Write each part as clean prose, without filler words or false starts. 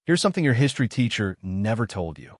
Here's something your history teacher never told you.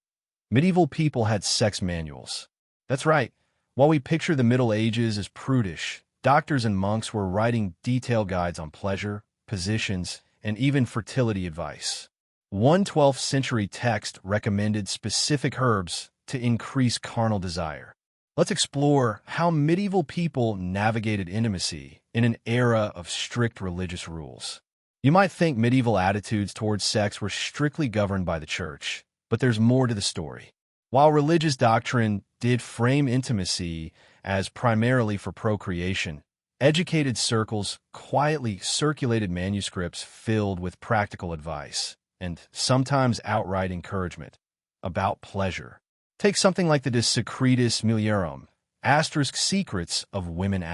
Medieval people had sex manuals. That's right. While we picture the Middle Ages as prudish, doctors and monks were writing detailed guides on pleasure, positions, and even fertility advice. One 12th century text recommended specific herbs to increase carnal desire. Let's explore how medieval people navigated intimacy in an era of strict religious rules. You might think medieval attitudes towards sex were strictly governed by the church, but there's more to the story. While religious doctrine did frame intimacy as primarily for procreation, educated circles quietly circulated manuscripts filled with practical advice, and sometimes outright encouragement, about pleasure. Take something like the De Secretis Mulierum, Secrets of Women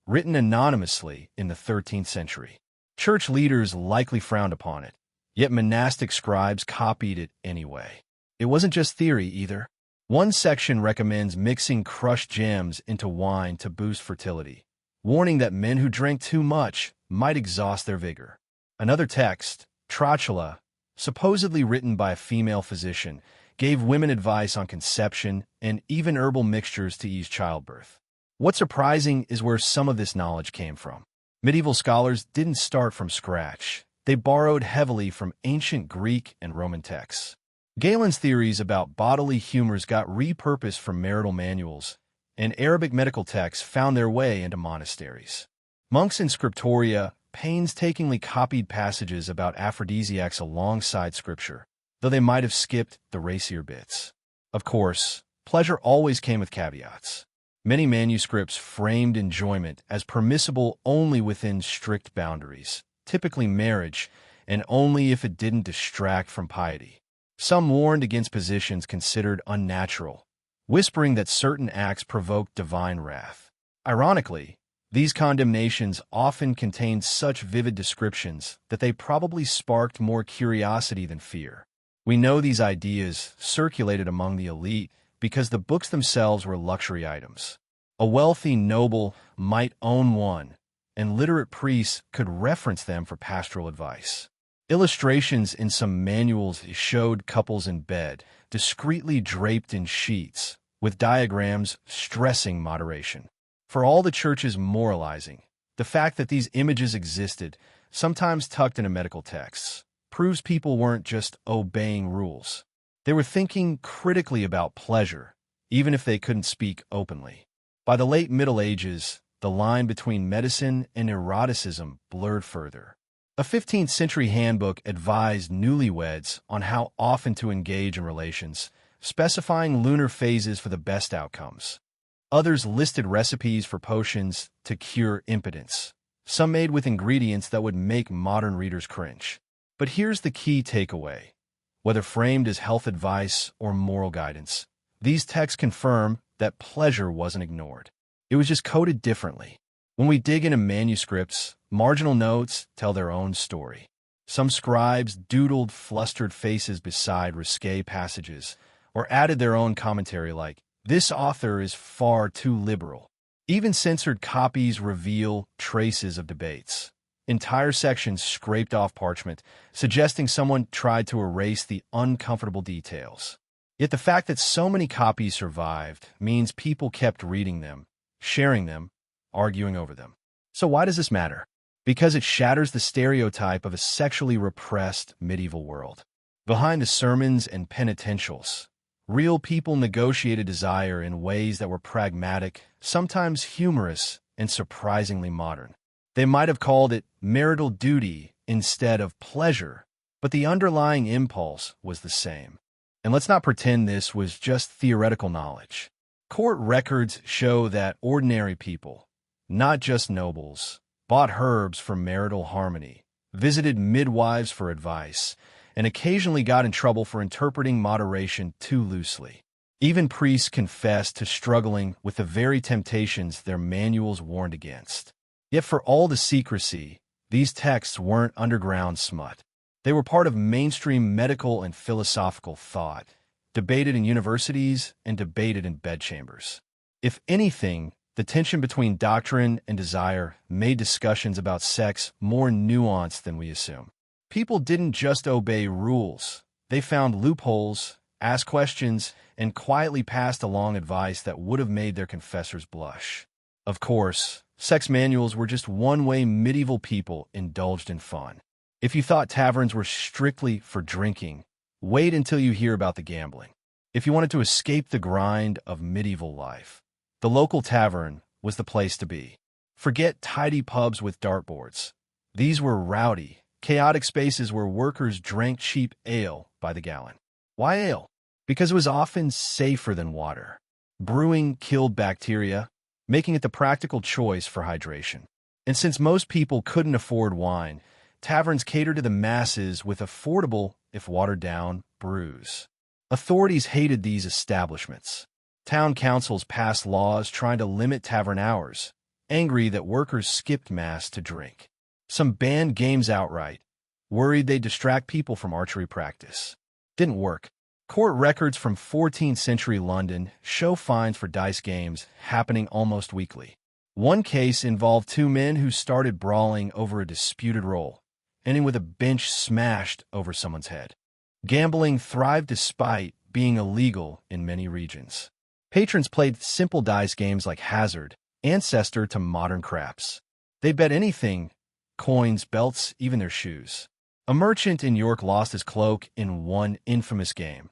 written anonymously in the 13th century. Church leaders likely frowned upon it, yet monastic scribes copied it anyway. It wasn't just theory either. One section recommends mixing crushed gems into wine to boost fertility, warning that men who drank too much might exhaust their vigor. Another text, Trotula, supposedly written by a female physician, gave women advice on conception and even herbal mixtures to ease childbirth. What's surprising is where some of this knowledge came from. Medieval scholars didn't start from scratch. They borrowed heavily from ancient Greek and Roman texts. Galen's theories about bodily humors got repurposed from marital manuals, and Arabic medical texts found their way into monasteries. Monks in scriptoria painstakingly copied passages about aphrodisiacs alongside scripture, though they might have skipped the racier bits. Of course, pleasure always came with caveats. Many manuscripts framed enjoyment as permissible only within strict boundaries, typically marriage, and only if it didn't distract from piety. Some warned against positions considered unnatural, whispering that certain acts provoked divine wrath. Ironically, these condemnations often contained such vivid descriptions that they probably sparked more curiosity than fear. We know these ideas circulated among the elite because the books themselves were luxury items. A wealthy noble might own one, and literate priests could reference them for pastoral advice. Illustrations in some manuals showed couples in bed, discreetly draped in sheets, with diagrams stressing moderation. For all the church's moralizing, the fact that these images existed, sometimes tucked into medical texts, proves people weren't just obeying rules. They were thinking critically about pleasure, even if they couldn't speak openly. By the late Middle Ages, the line between medicine and eroticism blurred further. A 15th century handbook advised newlyweds on how often to engage in relations, specifying lunar phases for the best outcomes. Others listed recipes for potions to cure impotence, some made with ingredients that would make modern readers cringe. But here's the key takeaway. Whether framed as health advice or moral guidance, these texts confirm that pleasure wasn't ignored. It was just coded differently. When we dig into manuscripts, marginal notes tell their own story. Some scribes doodled flustered faces beside risque passages, or added their own commentary like, "This author is far too liberal." Even censored copies reveal traces of debates. Entire sections scraped off parchment, suggesting someone tried to erase the uncomfortable details. Yet the fact that so many copies survived means people kept reading them, sharing them, arguing over them. So why does this matter? Because it shatters the stereotype of a sexually repressed medieval world. Behind the sermons and penitentials, real people negotiated desire in ways that were pragmatic, sometimes humorous, and surprisingly modern. They might have called it marital duty instead of pleasure, but the underlying impulse was the same. And let's not pretend this was just theoretical knowledge. Court records show that ordinary people, not just nobles, bought herbs for marital harmony, visited midwives for advice, and occasionally got in trouble for interpreting moderation too loosely. Even priests confessed to struggling with the very temptations their manuals warned against. Yet for all the secrecy, these texts weren't underground smut. They were part of mainstream medical and philosophical thought, debated in universities and debated in bedchambers. If anything, the tension between doctrine and desire made discussions about sex more nuanced than we assume. People didn't just obey rules. They found loopholes, asked questions, and quietly passed along advice that would have made their confessors blush. Of course, sex manuals were just one way medieval people indulged in fun. If you thought taverns were strictly for drinking, wait until you hear about the gambling. If you wanted to escape the grind of medieval life, the local tavern was the place to be. Forget tidy pubs with dartboards. These were rowdy, chaotic spaces where workers drank cheap ale by the gallon. Why ale? Because it was often safer than water. Brewing killed bacteria, making it the practical choice for hydration. And since most people couldn't afford wine, taverns catered to the masses with affordable, if watered-down, brews. Authorities hated these establishments. Town councils passed laws trying to limit tavern hours, angry that workers skipped mass to drink. Some banned games outright, worried they'd distract people from archery practice. Didn't work. Court records from 14th century London show fines for dice games happening almost weekly. One case involved two men who started brawling over a disputed roll, ending with a bench smashed over someone's head. Gambling thrived despite being illegal in many regions. Patrons played simple dice games like Hazard, ancestor to modern craps. They bet anything, coins, belts, even their shoes. A merchant in York lost his cloak in one infamous game,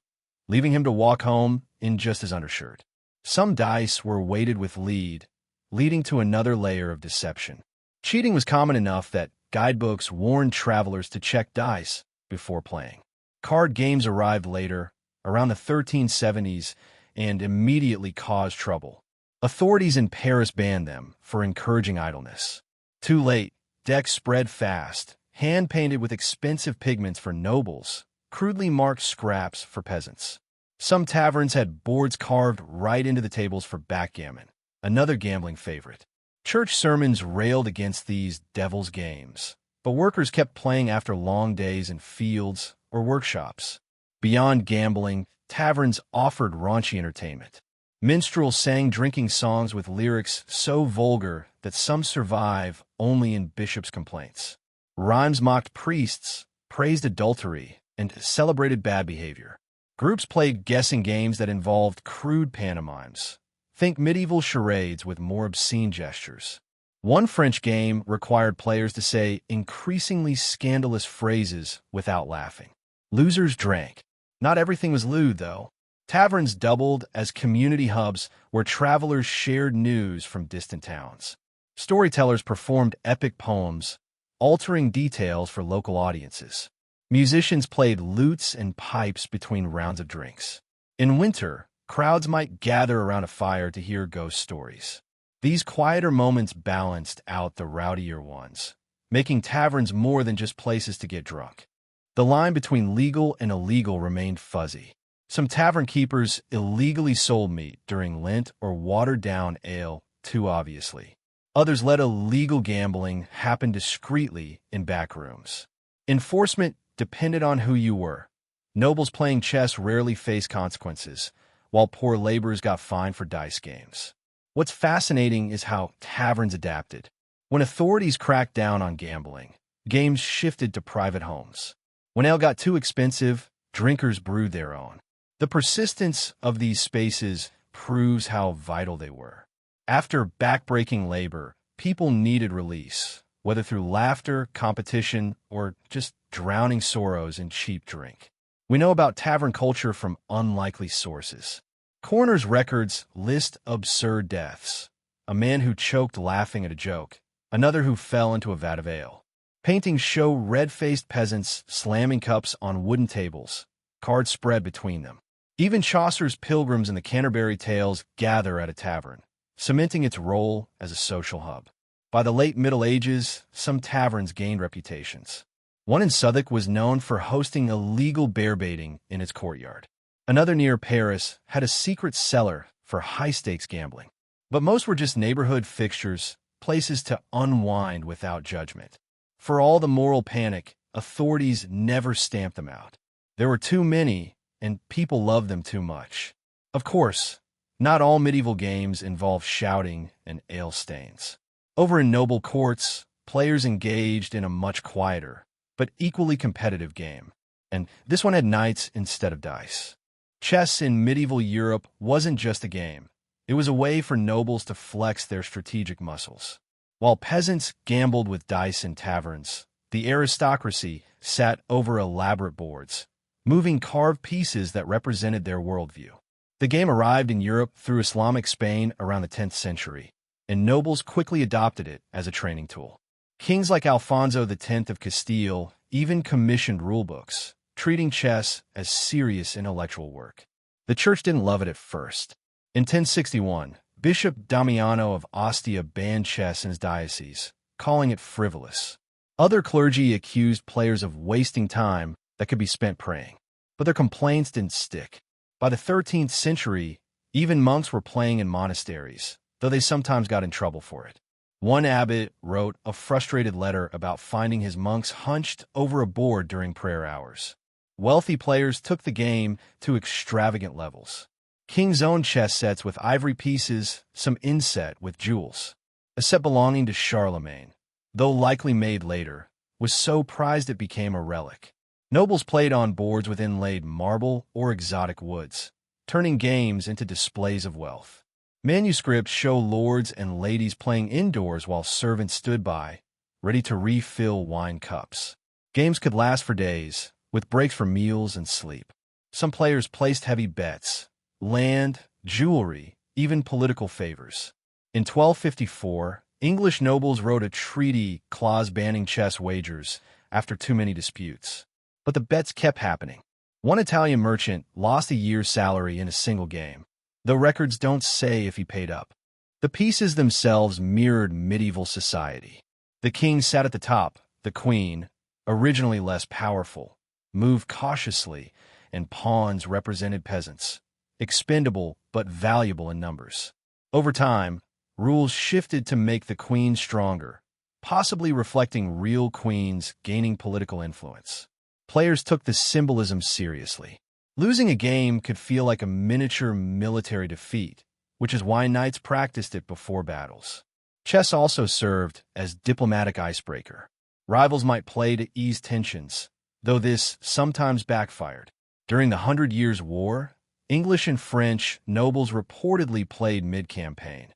leaving him to walk home in just his undershirt. Some dice were weighted with lead, leading to another layer of deception. Cheating was common enough that guidebooks warned travelers to check dice before playing. Card games arrived later, around the 1370s, and immediately caused trouble. Authorities in Paris banned them for encouraging idleness. Too late, decks spread fast, hand-painted with expensive pigments for nobles, crudely marked scraps for peasants. Some taverns had boards carved right into the tables for backgammon, another gambling favorite. Church sermons railed against these devil's games, but workers kept playing after long days in fields or workshops. Beyond gambling, taverns offered raunchy entertainment. Minstrels sang drinking songs with lyrics so vulgar that some survive only in bishops' complaints. Rhymes mocked priests, praised adultery, and celebrated bad behavior. Groups played guessing games that involved crude pantomimes. Think medieval charades with more obscene gestures. One French game required players to say increasingly scandalous phrases without laughing. Losers drank. Not everything was lewd, though. Taverns doubled as community hubs where travelers shared news from distant towns. Storytellers performed epic poems, altering details for local audiences. Musicians played lutes and pipes between rounds of drinks. In winter, crowds might gather around a fire to hear ghost stories. These quieter moments balanced out the rowdier ones, making taverns more than just places to get drunk. The line between legal and illegal remained fuzzy. Some tavern keepers illegally sold meat during Lent or watered down ale too obviously. Others let illegal gambling happen discreetly in back rooms. Enforcement depended on who you were. Nobles playing chess rarely faced consequences, while poor laborers got fined for dice games. What's fascinating is how taverns adapted. When authorities cracked down on gambling, games shifted to private homes. When ale got too expensive, drinkers brewed their own. The persistence of these spaces proves how vital they were. After backbreaking labor, people needed release, whether through laughter, competition, or just drowning sorrows in cheap drink. We know about tavern culture from unlikely sources. Coroner's records list absurd deaths. A man who choked laughing at a joke, another who fell into a vat of ale. Paintings show red-faced peasants slamming cups on wooden tables, cards spread between them. Even Chaucer's pilgrims in the Canterbury Tales gather at a tavern, cementing its role as a social hub. By the late Middle Ages, some taverns gained reputations. One in Southwark was known for hosting illegal bear baiting in its courtyard. Another near Paris had a secret cellar for high-stakes gambling. But most were just neighborhood fixtures, places to unwind without judgment. For all the moral panic, authorities never stamped them out. There were too many, and people loved them too much. Of course, not all medieval games involve shouting and ale stains. Over in noble courts, players engaged in a much quieter, but equally competitive game. And this one had knights instead of dice. Chess in medieval Europe wasn't just a game. It was a way for nobles to flex their strategic muscles. While peasants gambled with dice in taverns, the aristocracy sat over elaborate boards, moving carved pieces that represented their worldview. The game arrived in Europe through Islamic Spain around the 10th century, and nobles quickly adopted it as a training tool. Kings like Alfonso X of Castile even commissioned rulebooks, treating chess as serious intellectual work. The church didn't love it at first. In 1061, Bishop Damiano of Ostia banned chess in his diocese, calling it frivolous. Other clergy accused players of wasting time that could be spent praying, but their complaints didn't stick. By the 13th century, even monks were playing in monasteries, though they sometimes got in trouble for it. One abbot wrote a frustrated letter about finding his monks hunched over a board during prayer hours. Wealthy players took the game to extravagant levels. Kings owned chess sets with ivory pieces, some inset with jewels. A set belonging to Charlemagne, though likely made later, was so prized it became a relic. Nobles played on boards with inlaid marble or exotic woods, turning games into displays of wealth. Manuscripts show lords and ladies playing indoors while servants stood by, ready to refill wine cups. Games could last for days, with breaks for meals and sleep. Some players placed heavy bets, land, jewelry, even political favors. In 1254, English nobles wrote a treaty clause banning chess wagers after too many disputes. But the bets kept happening. One Italian merchant lost a year's salary in a single game, though records don't say if he paid up. The pieces themselves mirrored medieval society. The king sat at the top, the queen, originally less powerful, moved cautiously, and pawns represented peasants, expendable but valuable in numbers. Over time, rules shifted to make the queen stronger, possibly reflecting real queens gaining political influence. Players took the symbolism seriously. Losing a game could feel like a miniature military defeat, which is why knights practiced it before battles. Chess also served as diplomatic icebreaker. Rivals might play to ease tensions, though this sometimes backfired. During the 100 Years' War, English and French nobles reportedly played mid-campaign,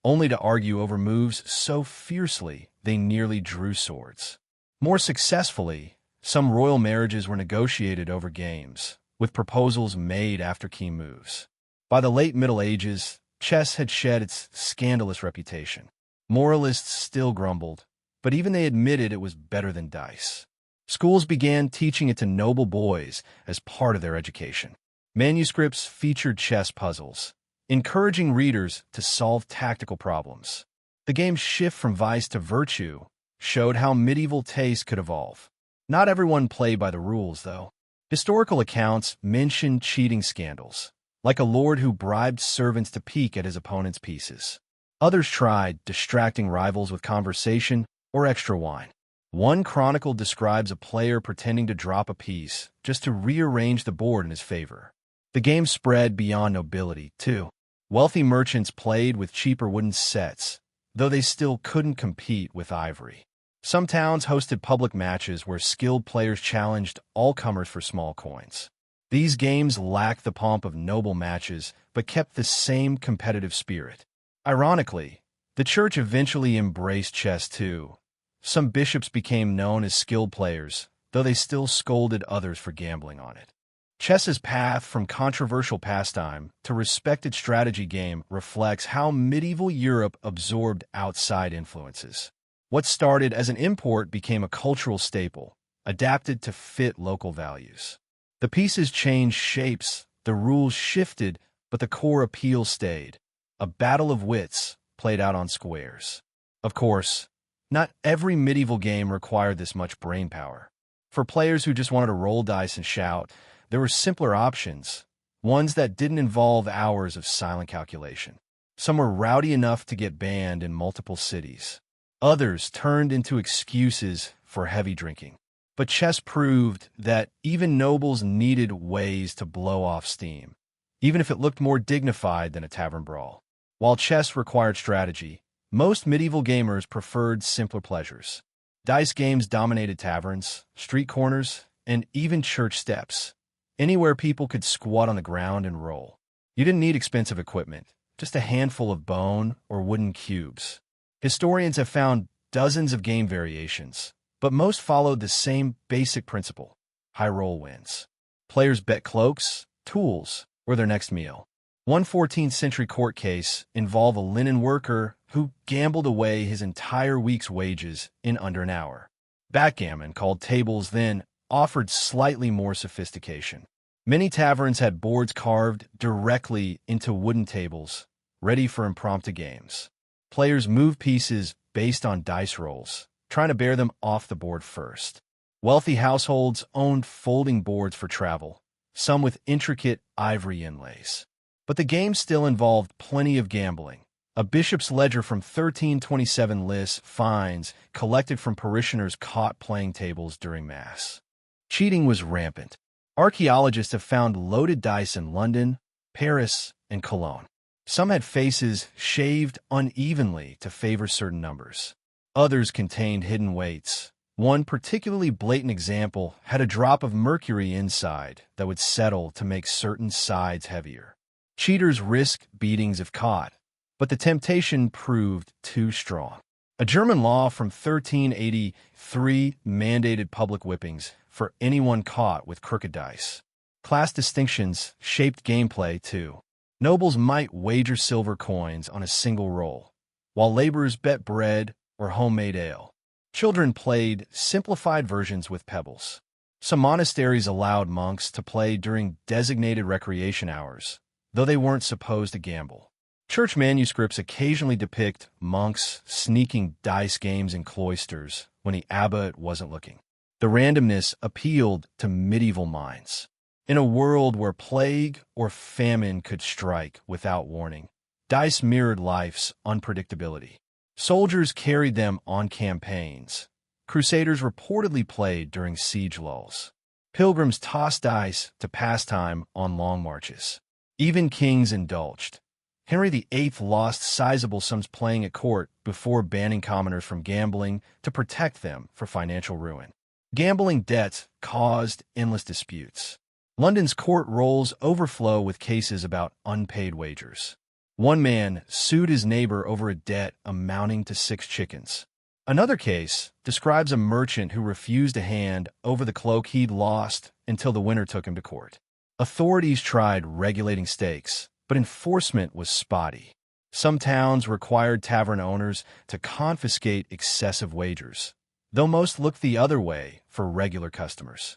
only to argue over moves so fiercely they nearly drew swords. More successfully, some royal marriages were negotiated over games, with proposals made after key moves. By the late Middle Ages, chess had shed its scandalous reputation. Moralists still grumbled, but even they admitted it was better than dice. Schools began teaching it to noble boys as part of their education. Manuscripts featured chess puzzles, encouraging readers to solve tactical problems. The game's shift from vice to virtue showed how medieval taste could evolve. Not everyone played by the rules, though. Historical accounts mention cheating scandals, like a lord who bribed servants to peek at his opponent's pieces. Others tried, distracting rivals with conversation or extra wine. One chronicle describes a player pretending to drop a piece just to rearrange the board in his favor. The game spread beyond nobility, too. Wealthy merchants played with cheaper wooden sets, though they still couldn't compete with ivory. Some towns hosted public matches where skilled players challenged all-comers for small coins. These games lacked the pomp of noble matches, but kept the same competitive spirit. Ironically, the church eventually embraced chess too. Some bishops became known as skilled players, though they still scolded others for gambling on it. Chess's path from controversial pastime to respected strategy game reflects how medieval Europe absorbed outside influences. What started as an import became a cultural staple, adapted to fit local values. The pieces changed shapes, the rules shifted, but the core appeal stayed. A battle of wits played out on squares. Of course, not every medieval game required this much brainpower. For players who just wanted to roll dice and shout, there were simpler options, ones that didn't involve hours of silent calculation. Some were rowdy enough to get banned in multiple cities. Others turned into excuses for heavy drinking. But chess proved that even nobles needed ways to blow off steam, even if it looked more dignified than a tavern brawl. While chess required strategy, most medieval gamers preferred simpler pleasures. Dice games dominated taverns, street corners, and even church steps. Anywhere people could squat on the ground and roll. You didn't need expensive equipment, just a handful of bone or wooden cubes. Historians have found dozens of game variations, but most followed the same basic principle: high roll wins. Players bet cloaks, tools, or their next meal. One 14th century court case involved a linen worker who gambled away his entire week's wages in under an hour. Backgammon, called tables then, offered slightly more sophistication. Many taverns had boards carved directly into wooden tables, ready for impromptu games. Players moved pieces based on dice rolls, trying to bear them off the board first. Wealthy households owned folding boards for travel, some with intricate ivory inlays. But the game still involved plenty of gambling. A bishop's ledger from 1327 lists fines collected from parishioners caught playing tables during Mass. Cheating was rampant. Archaeologists have found loaded dice in London, Paris, and Cologne. Some had faces shaved unevenly to favor certain numbers. Others contained hidden weights. One particularly blatant example had a drop of mercury inside that would settle to make certain sides heavier. Cheaters risked beatings if caught, but the temptation proved too strong. A German law from 1383 mandated public whippings for anyone caught with crooked dice. Class distinctions shaped gameplay, too. Nobles might wager silver coins on a single roll, while laborers bet bread or homemade ale. Children played simplified versions with pebbles. Some monasteries allowed monks to play during designated recreation hours, though they weren't supposed to gamble. Church manuscripts occasionally depict monks sneaking dice games in cloisters when the abbot wasn't looking. The randomness appealed to medieval minds. In a world where plague or famine could strike without warning, dice mirrored life's unpredictability. Soldiers carried them on campaigns. Crusaders reportedly played during siege lulls. Pilgrims tossed dice to pass time on long marches. Even kings indulged. Henry VIII lost sizable sums playing at court before banning commoners from gambling to protect them from financial ruin. Gambling debts caused endless disputes. London's court rolls overflow with cases about unpaid wagers. One man sued his neighbor over a debt amounting to 6 chickens. Another case describes a merchant who refused a hand over the cloak he'd lost until the winner took him to court. Authorities tried regulating stakes, but enforcement was spotty. Some towns required tavern owners to confiscate excessive wagers, though most looked the other way for regular customers.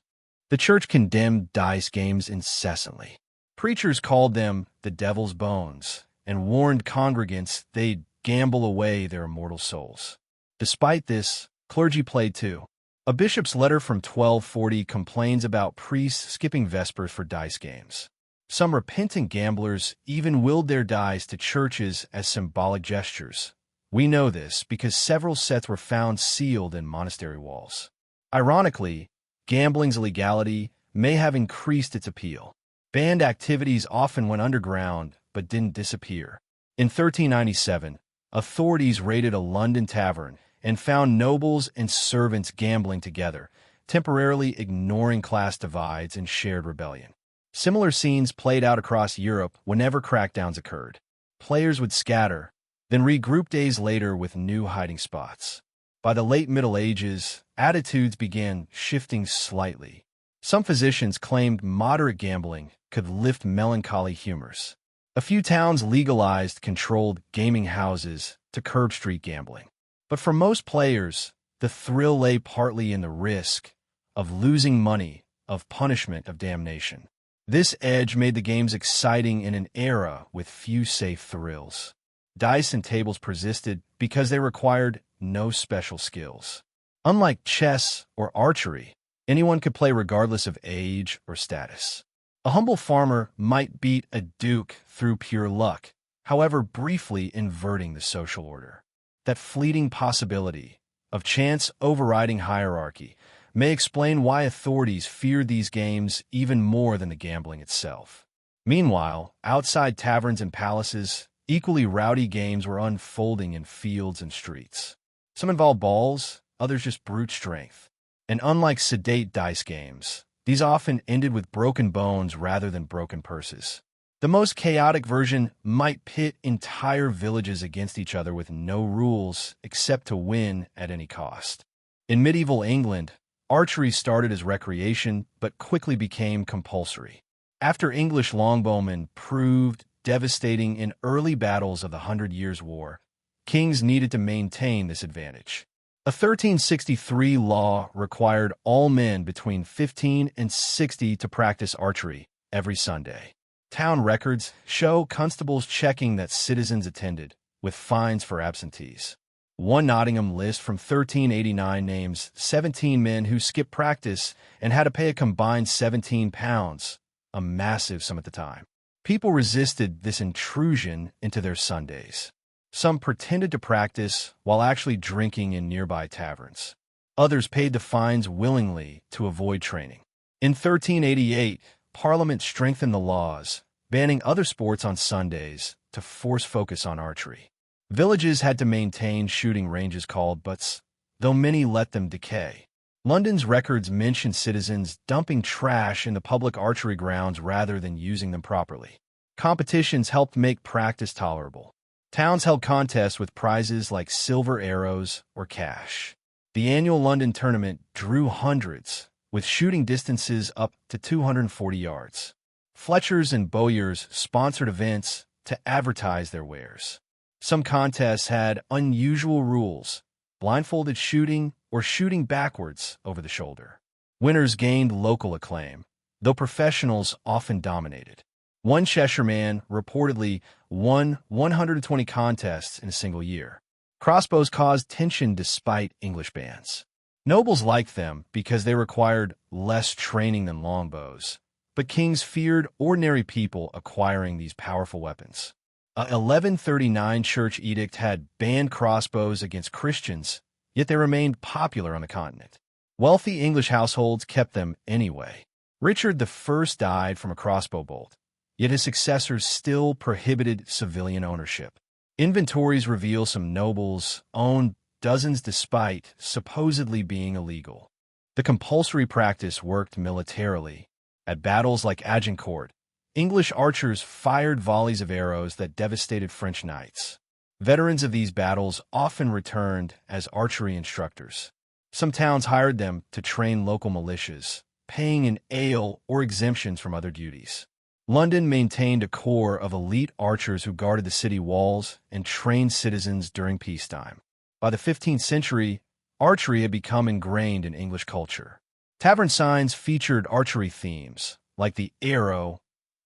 The church condemned dice games incessantly. Preachers called them the devil's bones and warned congregants they'd gamble away their immortal souls. Despite this, clergy played too. A bishop's letter from 1240 complains about priests skipping vespers for dice games. Some repentant gamblers even willed their dice to churches as symbolic gestures. We know this because several sets were found sealed in monastery walls. Ironically, gambling's illegality may have increased its appeal. Banned activities often went underground but didn't disappear. In 1397, authorities raided a London tavern and found nobles and servants gambling together, temporarily ignoring class divides and shared rebellion. Similar scenes played out across Europe whenever crackdowns occurred. Players would scatter, then regroup days later with new hiding spots. By the late Middle Ages, attitudes began shifting slightly. Some physicians claimed moderate gambling could lift melancholy humors. A few towns legalized controlled gaming houses to curb street gambling. But for most players, the thrill lay partly in the risk of losing money, of punishment, of damnation. This edge made the games exciting in an era with few safe thrills. Dice and tables persisted because they required no special skills. Unlike chess or archery, anyone could play regardless of age or status. A humble farmer might beat a duke through pure luck, however briefly inverting the social order. That fleeting possibility of chance overriding hierarchy may explain why authorities feared these games even more than the gambling itself. Meanwhile, outside taverns and palaces, equally rowdy games were unfolding in fields and streets. Some involved balls, others just brute strength. And unlike sedate dice games, these often ended with broken bones rather than broken purses. The most chaotic version might pit entire villages against each other with no rules except to win at any cost. In medieval England, archery started as recreation but quickly became compulsory. After English longbowmen proved devastating in early battles of the Hundred Years' War, kings needed to maintain this advantage. A 1363 law required all men between 15 and 60 to practice archery every Sunday. Town records show constables checking that citizens attended, with fines for absentees. One Nottingham list from 1389 names 17 men who skipped practice and had to pay a combined £17, a massive sum at the time. People resisted this intrusion into their Sundays. Some pretended to practice while actually drinking in nearby taverns. Others paid the fines willingly to avoid training. In 1388, Parliament strengthened the laws, banning other sports on Sundays to force focus on archery. Villages had to maintain shooting ranges called butts, though many let them decay. London's records mention citizens dumping trash in the public archery grounds rather than using them properly. Competitions helped make practice tolerable. Towns held contests with prizes like silver arrows or cash. The annual London tournament drew hundreds, with shooting distances up to 240 yards. Fletchers and bowyers sponsored events to advertise their wares. Some contests had unusual rules, blindfolded shooting or shooting backwards over the shoulder. Winners gained local acclaim, though professionals often dominated. One Cheshire man reportedly won 120 contests in a single year. Crossbows caused tension despite English bans. Nobles liked them because they required less training than longbows, but kings feared ordinary people acquiring these powerful weapons. A 1139 church edict had banned crossbows against Christians, yet they remained popular on the continent. Wealthy English households kept them anyway. Richard I died from a crossbow bolt, yet his successors still prohibited civilian ownership. Inventories reveal some nobles owned dozens despite supposedly being illegal. The compulsory practice worked militarily. At battles like Agincourt, English archers fired volleys of arrows that devastated French knights. Veterans of these battles often returned as archery instructors. Some towns hired them to train local militias, paying in ale or exemptions from other duties. London maintained a corps of elite archers who guarded the city walls and trained citizens during peacetime. By the 15th century, archery had become ingrained in English culture. Tavern signs featured archery themes, like the arrow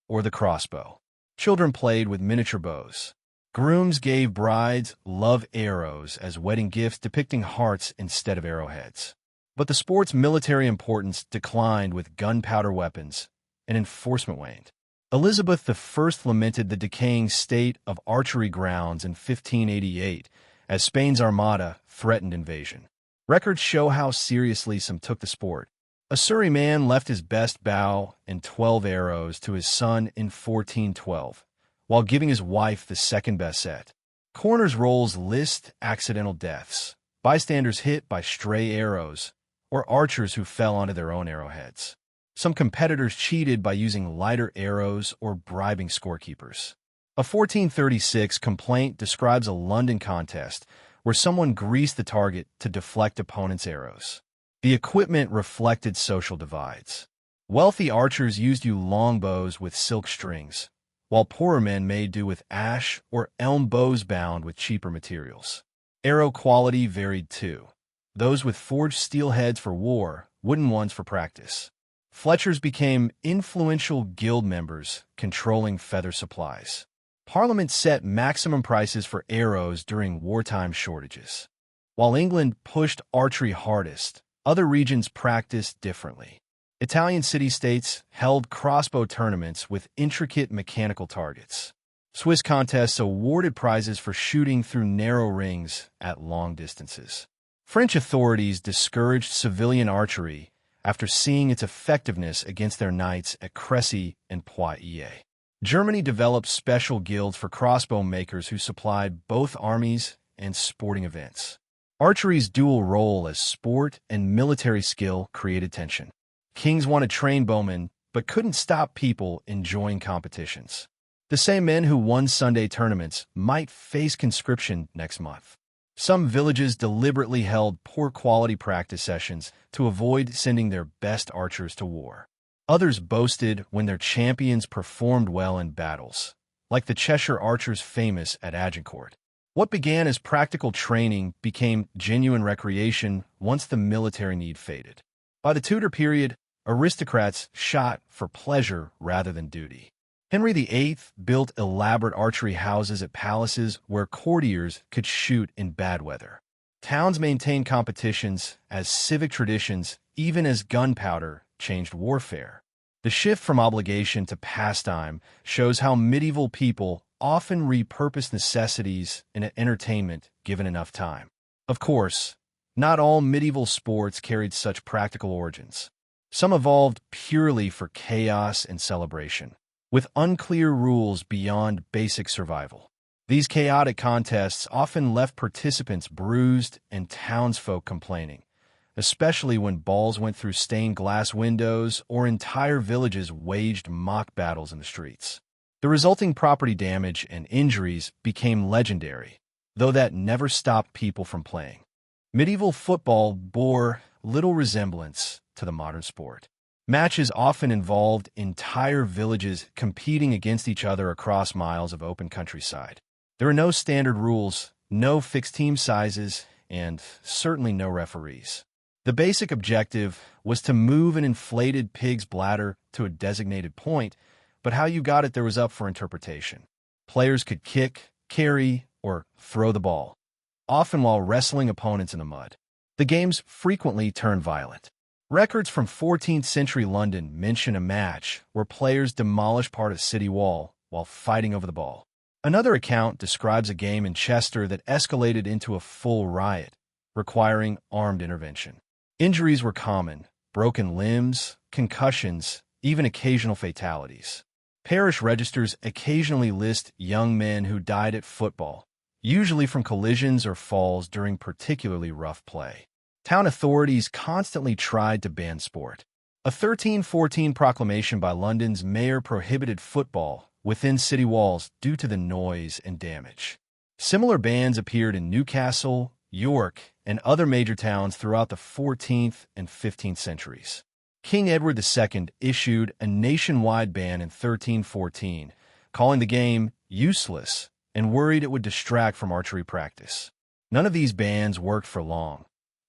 or the crossbow. Children played with miniature bows. Grooms gave brides love arrows as wedding gifts depicting hearts instead of arrowheads. But the sport's military importance declined with gunpowder weapons, and enforcement waned. Elizabeth I lamented the decaying state of archery grounds in 1588 as Spain's armada threatened invasion. Records show how seriously some took the sport. A Surrey man left his best bow and 12 arrows to his son in 1412, while giving his wife the second-best set. Coroner's rolls list accidental deaths, bystanders hit by stray arrows, or archers who fell onto their own arrowheads. Some competitors cheated by using lighter arrows or bribing scorekeepers. A 1436 complaint describes a London contest where someone greased the target to deflect opponents' arrows. The equipment reflected social divides. Wealthy archers used longbows with silk strings, while poorer men made do with ash or elm bows bound with cheaper materials. Arrow quality varied too. Those with forged steel heads for war, wooden ones for practice. Fletchers became influential guild members, controlling feather supplies. Parliament set maximum prices for arrows during wartime shortages. While England pushed archery hardest, other regions practiced differently. Italian city-states held crossbow tournaments with intricate mechanical targets. Swiss contests awarded prizes for shooting through narrow rings at long distances. French authorities discouraged civilian archery after seeing its effectiveness against their knights at Crécy and Poitiers. Germany developed special guilds for crossbow makers who supplied both armies and sporting events. Archery's dual role as sport and military skill created tension. Kings wanted trained bowmen, but couldn't stop people enjoying competitions. The same men who won Sunday tournaments might face conscription next month. Some villages deliberately held poor-quality practice sessions to avoid sending their best archers to war. Others boasted when their champions performed well in battles, like the Cheshire archers famous at Agincourt. What began as practical training became genuine recreation once the military need faded. By the Tudor period, aristocrats shot for pleasure rather than duty. Henry VIII built elaborate archery houses at palaces where courtiers could shoot in bad weather. Towns maintained competitions as civic traditions, even as gunpowder changed warfare. The shift from obligation to pastime shows how medieval people often repurposed necessities into entertainment given enough time. Of course, not all medieval sports carried such practical origins. Some evolved purely for chaos and celebration, with unclear rules beyond basic survival. These chaotic contests often left participants bruised and townsfolk complaining, especially when balls went through stained glass windows or entire villages waged mock battles in the streets. The resulting property damage and injuries became legendary, though that never stopped people from playing. Medieval football bore little resemblance to the modern sport. Matches often involved entire villages competing against each other across miles of open countryside. There are no standard rules, no fixed team sizes, and certainly no referees. The basic objective was to move an inflated pig's bladder to a designated point, but how you got it there was up for interpretation. Players could kick, carry, or throw the ball, often while wrestling opponents in the mud. The games frequently turned violent. Records from 14th century London mention a match where players demolished part of a city wall while fighting over the ball. Another account describes a game in Chester that escalated into a full riot, requiring armed intervention. Injuries were common: broken limbs, concussions, even occasional fatalities. Parish registers occasionally list young men who died at football, usually from collisions or falls during particularly rough play. Town authorities constantly tried to ban sport. A 1314 proclamation by London's mayor prohibited football within city walls due to the noise and damage. Similar bans appeared in Newcastle, York, and other major towns throughout the 14th and 15th centuries. King Edward II issued a nationwide ban in 1314, calling the game useless and worried it would distract from archery practice. None of these bans worked for long.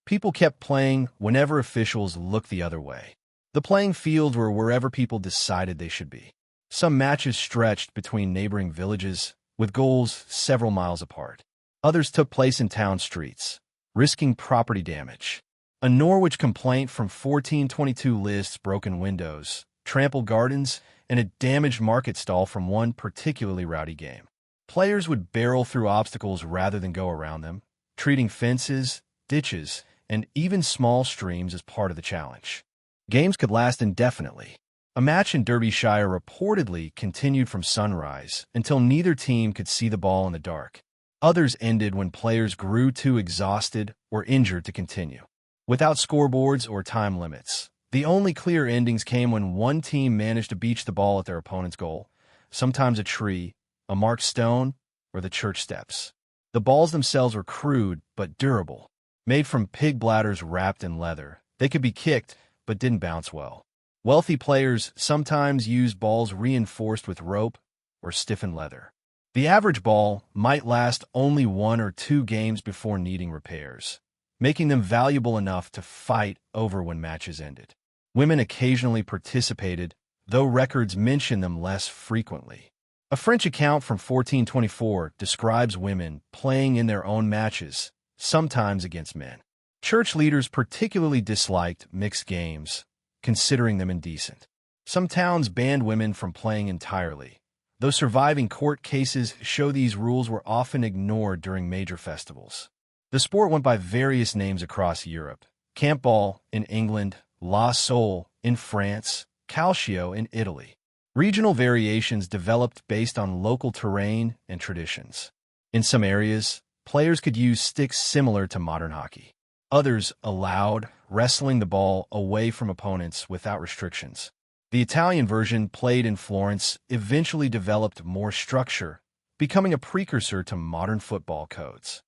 People kept playing whenever officials looked the other way. The playing fields were wherever people decided they should be. Some matches stretched between neighboring villages, with goals several miles apart. Others took place in town streets, risking property damage. A Norwich complaint from 1422 lists broken windows, trampled gardens, and a damaged market stall from one particularly rowdy game. Players would barrel through obstacles rather than go around them, treating fences, ditches, and even small streams as part of the challenge. Games could last indefinitely. A match in Derbyshire reportedly continued from sunrise until neither team could see the ball in the dark. Others ended when players grew too exhausted or injured to continue. Without scoreboards or time limits, the only clear endings came when one team managed to beach the ball at their opponent's goal, sometimes a tree, a marked stone, or the church steps. The balls themselves were crude but durable. Made from pig bladders wrapped in leather, they could be kicked but didn't bounce well. Wealthy players sometimes used balls reinforced with rope or stiffened leather. The average ball might last only 1 or 2 games before needing repairs, making them valuable enough to fight over when matches ended. Women occasionally participated, though records mention them less frequently. A French account from 1424 describes women playing in their own matches, sometimes against men. Church leaders particularly disliked mixed games, considering them indecent. Some towns banned women from playing entirely, though surviving court cases show these rules were often ignored during major festivals. The sport went by various names across Europe: camp ball in England, la sole in France, calcio in Italy. Regional variations developed based on local terrain and traditions. In some areas, Players could use sticks similar to modern hockey. Others allowed wrestling the ball away from opponents without restrictions. The Italian version, played in Florence, eventually developed more structure, becoming a precursor to modern football codes.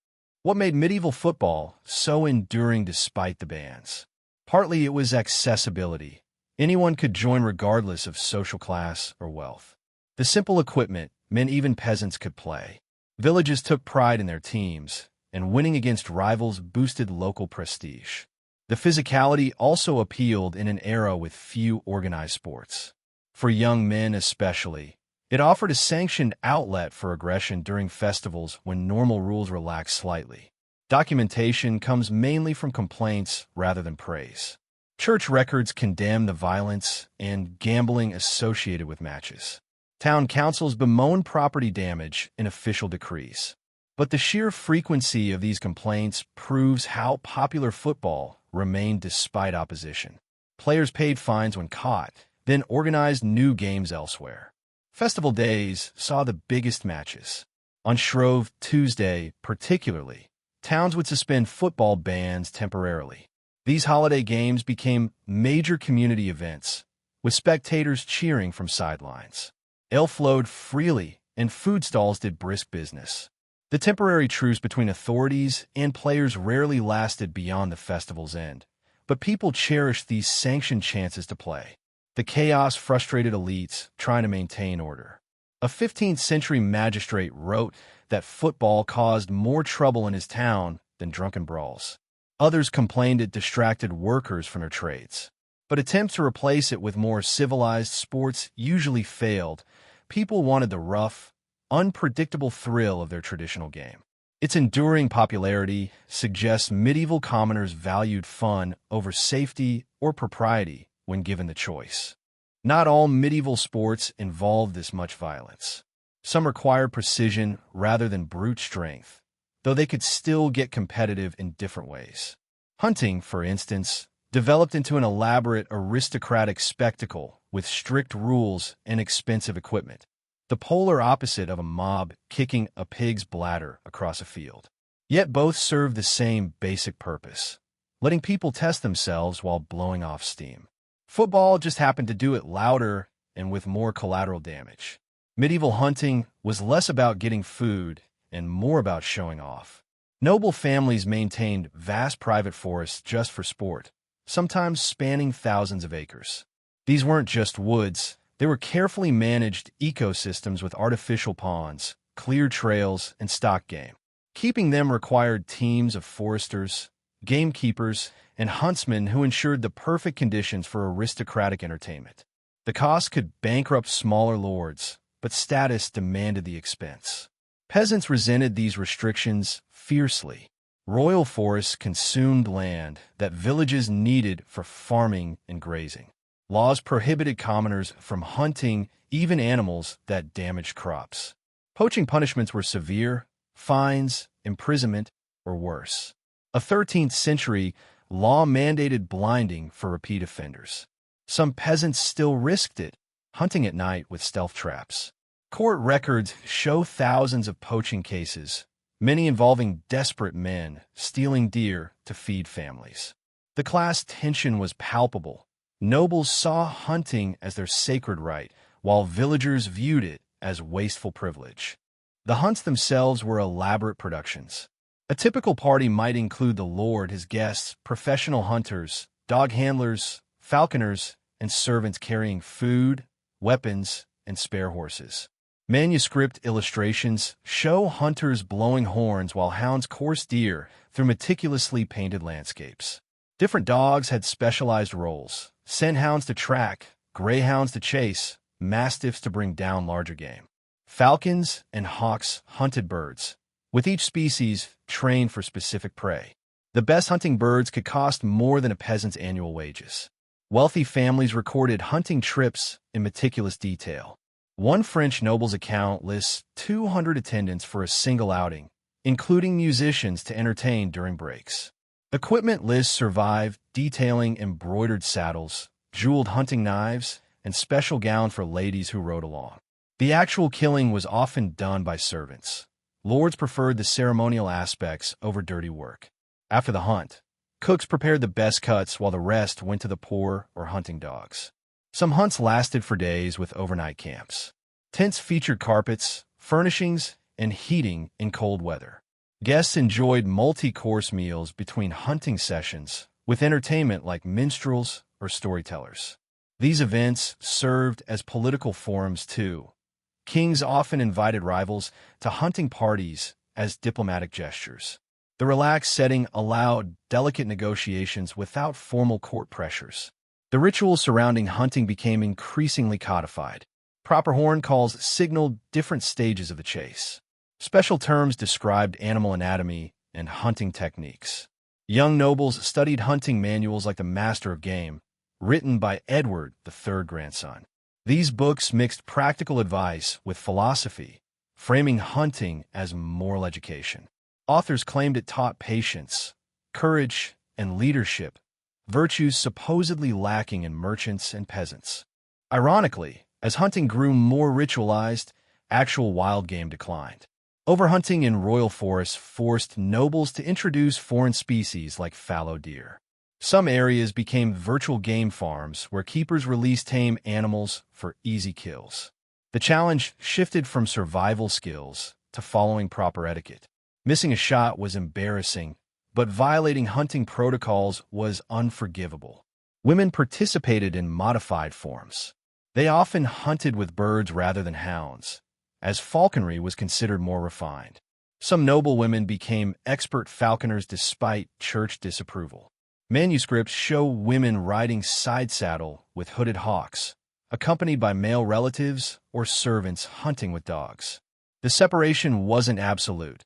What made medieval football so enduring despite the bans? Partly it was accessibility. Anyone could join regardless of social class or wealth. The simple equipment meant even peasants could play. Villages took pride in their teams, and winning against rivals boosted local prestige. The physicality also appealed in an era with few organized sports. For young men especially, it offered a sanctioned outlet for aggression during festivals when normal rules relaxed slightly. Documentation comes mainly from complaints rather than praise. Church records condemn the violence and gambling associated with matches. Town councils bemoan property damage in official decrees. But the sheer frequency of these complaints proves how popular football remained despite opposition. Players paid fines when caught, then organized new games elsewhere. Festival days saw the biggest matches. On Shrove Tuesday, particularly, towns would suspend football bans temporarily. These holiday games became major community events, with spectators cheering from sidelines. Ale flowed freely, and food stalls did brisk business. The temporary truce between authorities and players rarely lasted beyond the festival's end, but people cherished these sanctioned chances to play. The chaos frustrated elites trying to maintain order. A 15th-century magistrate wrote that football caused more trouble in his town than drunken brawls. Others complained it distracted workers from their trades. But attempts to replace it with more civilized sports usually failed. People wanted the rough, unpredictable thrill of their traditional game. Its enduring popularity suggests medieval commoners valued fun over safety or propriety when given the choice. Not all medieval sports involved this much violence. Some required precision rather than brute strength, though they could still get competitive in different ways. Hunting, for instance, developed into an elaborate aristocratic spectacle with strict rules and expensive equipment, the polar opposite of a mob kicking a pig's bladder across a field. Yet both serve the same basic purpose, letting people test themselves while blowing off steam. Football just happened to do it louder and with more collateral damage. Medieval hunting was less about getting food and more about showing off. Noble families maintained vast private forests just for sport, sometimes spanning thousands of acres. These weren't just woods, they were carefully managed ecosystems with artificial ponds, clear trails, and stock game. Keeping them required teams of foresters, gamekeepers, and huntsmen who ensured the perfect conditions for aristocratic entertainment. The cost could bankrupt smaller lords, but status demanded the expense. Peasants resented these restrictions fiercely. Royal forests consumed land that villages needed for farming and grazing. Laws prohibited commoners from hunting even animals that damaged crops. Poaching punishments were severe: fines, imprisonment, or worse. A 13th century law mandated blinding for repeat offenders. Some peasants still risked it, hunting at night with stealth traps. Court records show thousands of poaching cases, many involving desperate men stealing deer to feed families. The class tension was palpable. Nobles saw hunting as their sacred right, while villagers viewed it as wasteful privilege. The hunts themselves were elaborate productions. A typical party might include the lord, his guests, professional hunters, dog handlers, falconers, and servants carrying food, weapons, and spare horses. Manuscript illustrations show hunters blowing horns while hounds course deer through meticulously painted landscapes. Different dogs had specialized roles: scent-hounds to track, greyhounds to chase, mastiffs to bring down larger game. Falcons and hawks hunted birds, with each species trained for specific prey. The best hunting birds could cost more than a peasant's annual wages. Wealthy families recorded hunting trips in meticulous detail. One French noble's account lists 200 attendants for a single outing, including musicians to entertain during breaks. Equipment lists survive, detailing embroidered saddles, jeweled hunting knives, and special gowns for ladies who rode along. The actual killing was often done by servants, Lords preferred the ceremonial aspects over dirty work. After the hunt, cooks prepared the best cuts while the rest went to the poor or hunting dogs. Some hunts lasted for days with overnight camps. Tents featured carpets, furnishings, and heating in cold weather. Guests enjoyed multi-course meals between hunting sessions, with entertainment like minstrels or storytellers. These events served as political forums too. Kings often invited rivals to hunting parties as diplomatic gestures. The relaxed setting allowed delicate negotiations without formal court pressures. The rituals surrounding hunting became increasingly codified. Proper horn calls signaled different stages of the chase. Special terms described animal anatomy and hunting techniques. Young nobles studied hunting manuals like the Master of Game, written by Edward, the third grandson. These books mixed practical advice with philosophy, framing hunting as moral education. Authors claimed it taught patience, courage, and leadership, virtues supposedly lacking in merchants and peasants. Ironically, as hunting grew more ritualized, actual wild game declined. Overhunting in royal forests forced nobles to introduce foreign species like fallow deer. Some areas became virtual game farms where keepers released tame animals for easy kills. The challenge shifted from survival skills to following proper etiquette. Missing a shot was embarrassing, but violating hunting protocols was unforgivable. Women participated in modified forms. They often hunted with birds rather than hounds, as falconry was considered more refined. Some noble women became expert falconers despite church disapproval. Manuscripts show women riding side saddle with hooded hawks, accompanied by male relatives or servants hunting with dogs. The separation wasn't absolute.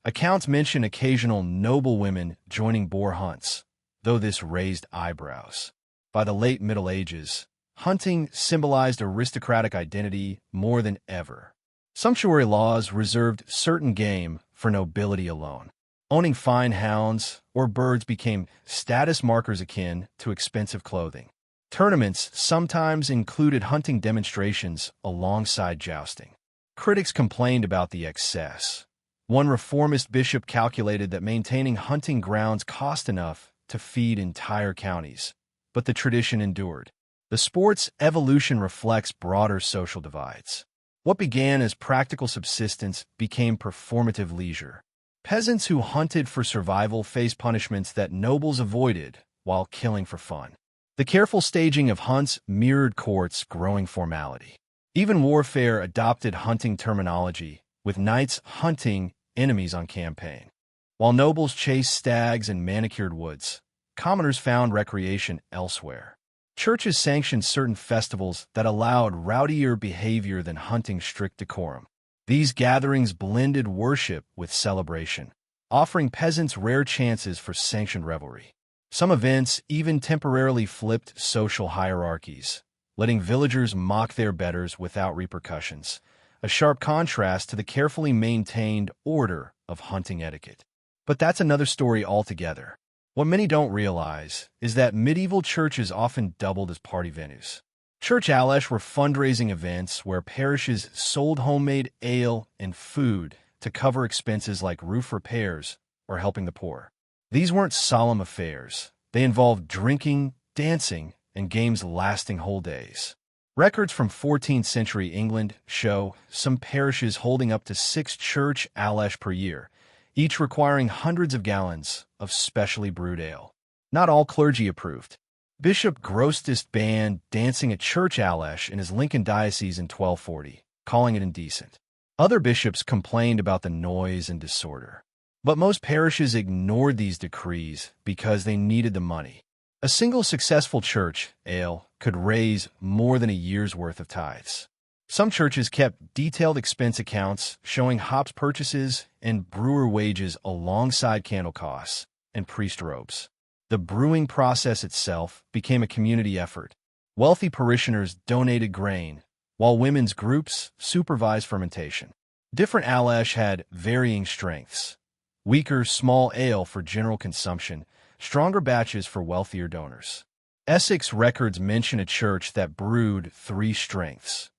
Accounts mention occasional noble women joining boar hunts, though this raised eyebrows. By the late Middle Ages, hunting symbolized aristocratic identity more than ever. Sumptuary laws reserved certain game for nobility alone. Owning fine hounds or birds became status markers akin to expensive clothing. Tournaments sometimes included hunting demonstrations alongside jousting. Critics complained about the excess. One reformist bishop calculated that maintaining hunting grounds cost enough to feed entire counties, but the tradition endured. The sport's evolution reflects broader social divides. What began as practical subsistence became performative leisure. Peasants who hunted for survival faced punishments that nobles avoided while killing for fun. The careful staging of hunts mirrored courts' growing formality. Even warfare adopted hunting terminology, with knights hunting enemies on campaign. While nobles chased stags in manicured woods, commoners found recreation elsewhere. Churches sanctioned certain festivals that allowed rowdier behavior than hunting's strict decorum. These gatherings blended worship with celebration, offering peasants rare chances for sanctioned revelry. Some events even temporarily flipped social hierarchies, letting villagers mock their betters without repercussions, a sharp contrast to the carefully maintained order of hunting etiquette. But that's another story altogether. What many don't realize is that medieval churches often doubled as party venues. Church alesh were fundraising events where parishes sold homemade ale and food to cover expenses like roof repairs or helping the poor. These weren't solemn affairs. They involved drinking, dancing, and games lasting whole days. Records from 14th century England show some parishes holding up to 6 church alesh per year, each requiring hundreds of gallons of specially brewed ale. Not all clergy approved. Bishop Grosseteste banned dancing at church alesh in his Lincoln diocese in 1240, calling it indecent. Other bishops complained about the noise and disorder. But most parishes ignored these decrees because they needed the money. A single successful church ale could raise more than a year's worth of tithes. Some churches kept detailed expense accounts showing hops purchases and brewer wages alongside candle costs and priest robes. The brewing process itself became a community effort. Wealthy parishioners donated grain, while women's groups supervised fermentation. Different alesh had varying strengths. Weaker, small ale for general consumption, stronger batches for wealthier donors. Essex records mention a church that brewed 3 strengths: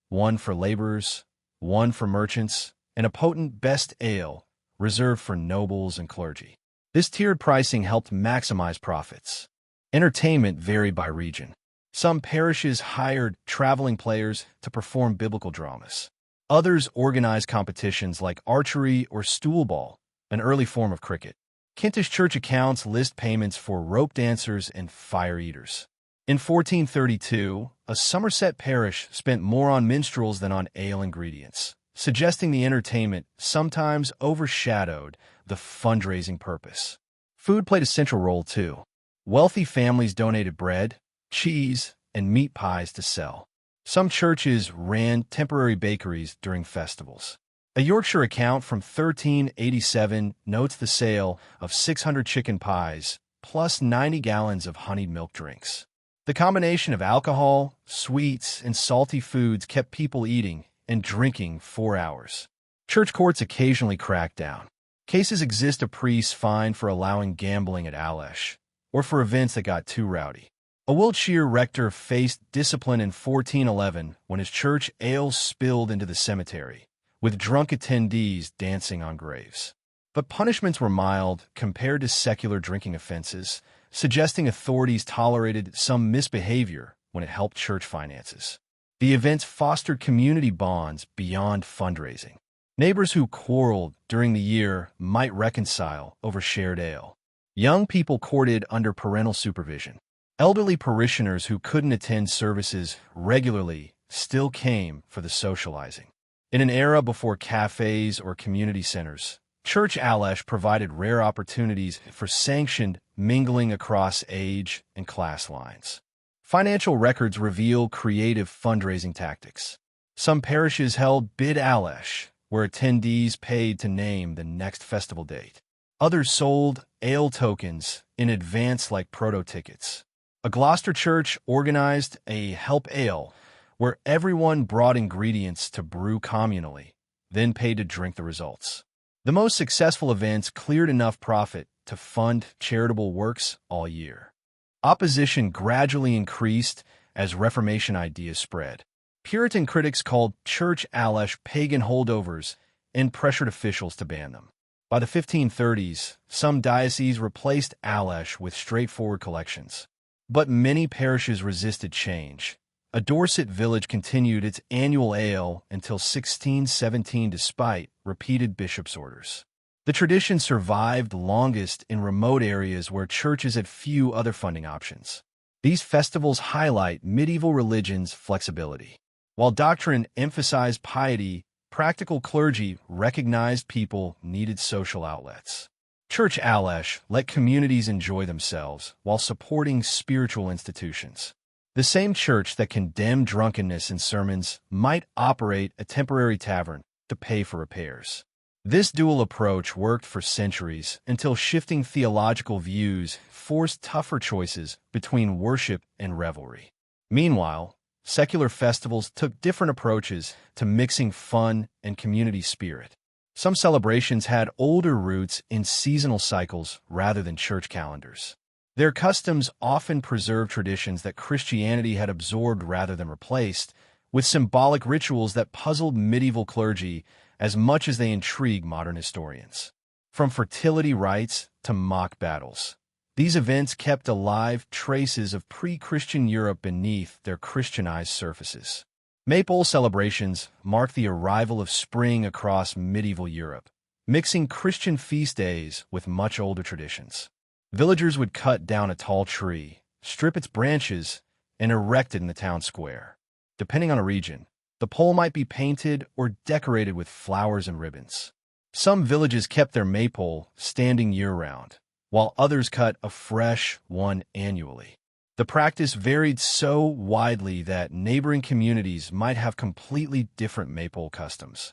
one for laborers, one for merchants, and a potent best ale reserved for nobles and clergy. This tiered pricing helped maximize profits. Entertainment varied by region. Some parishes hired traveling players to perform biblical dramas. Others organized competitions like archery or stool ball, an early form of cricket. Kentish church accounts list payments for rope dancers and fire eaters. In 1432, a Somerset parish spent more on minstrels than on ale ingredients, suggesting the entertainment sometimes overshadowed the fundraising purpose. Food played a central role too. Wealthy families donated bread, cheese, and meat pies to sell. Some churches ran temporary bakeries during festivals. A Yorkshire account from 1387 notes the sale of 600 chicken pies plus 90 gallons of honeyed milk drinks. The combination of alcohol, sweets, and salty foods kept people eating and drinking 4 hours. Church courts occasionally cracked down. Cases exist of priests fined for allowing gambling at Alesh, or for events that got too rowdy. A Wiltshire rector faced discipline in 1411 when his church ale spilled into the cemetery, with drunk attendees dancing on graves. But punishments were mild compared to secular drinking offenses, suggesting authorities tolerated some misbehavior when it helped church finances. The events fostered community bonds beyond fundraising. Neighbors who quarreled during the year might reconcile over shared ale. Young people courted under parental supervision. Elderly parishioners who couldn't attend services regularly still came for the socializing. In an era before cafes or community centers, Church Alesh provided rare opportunities for sanctioned mingling across age and class lines. Financial records reveal creative fundraising tactics. Some parishes held Bid Alesh, where attendees paid to name the next festival date. Others sold ale tokens in advance like proto-tickets. A Gloucester church organized a help ale, where everyone brought ingredients to brew communally, then paid to drink the results. The most successful events cleared enough profit to fund charitable works all year. Opposition gradually increased as Reformation ideas spread. Puritan critics called Church Alesh pagan holdovers and pressured officials to ban them. By the 1530s, some dioceses replaced Alesh with straightforward collections. But many parishes resisted change. A Dorset village continued its annual ale until 1617 despite repeated bishop's orders. The tradition survived longest in remote areas where churches had few other funding options. These festivals highlight medieval religion's flexibility. While doctrine emphasized piety, practical clergy recognized people needed social outlets. Church Alesh let communities enjoy themselves while supporting spiritual institutions. The same church that condemned drunkenness in sermons might operate a temporary tavern to pay for repairs. This dual approach worked for centuries until shifting theological views forced tougher choices between worship and revelry. Meanwhile, secular festivals took different approaches to mixing fun and community spirit. Some celebrations had older roots in seasonal cycles rather than church calendars. Their customs often preserved traditions that Christianity had absorbed rather than replaced, with symbolic rituals that puzzled medieval clergy as much as they intrigue modern historians. From fertility rites to mock battles, these events kept alive traces of pre-Christian Europe beneath their Christianized surfaces. Maypole celebrations marked the arrival of spring across medieval Europe, mixing Christian feast days with much older traditions. Villagers would cut down a tall tree, strip its branches, and erect it in the town square. Depending on a region, the pole might be painted or decorated with flowers and ribbons. Some villages kept their maypole standing year-round, while others cut a fresh one annually. The practice varied so widely that neighboring communities might have completely different maypole customs.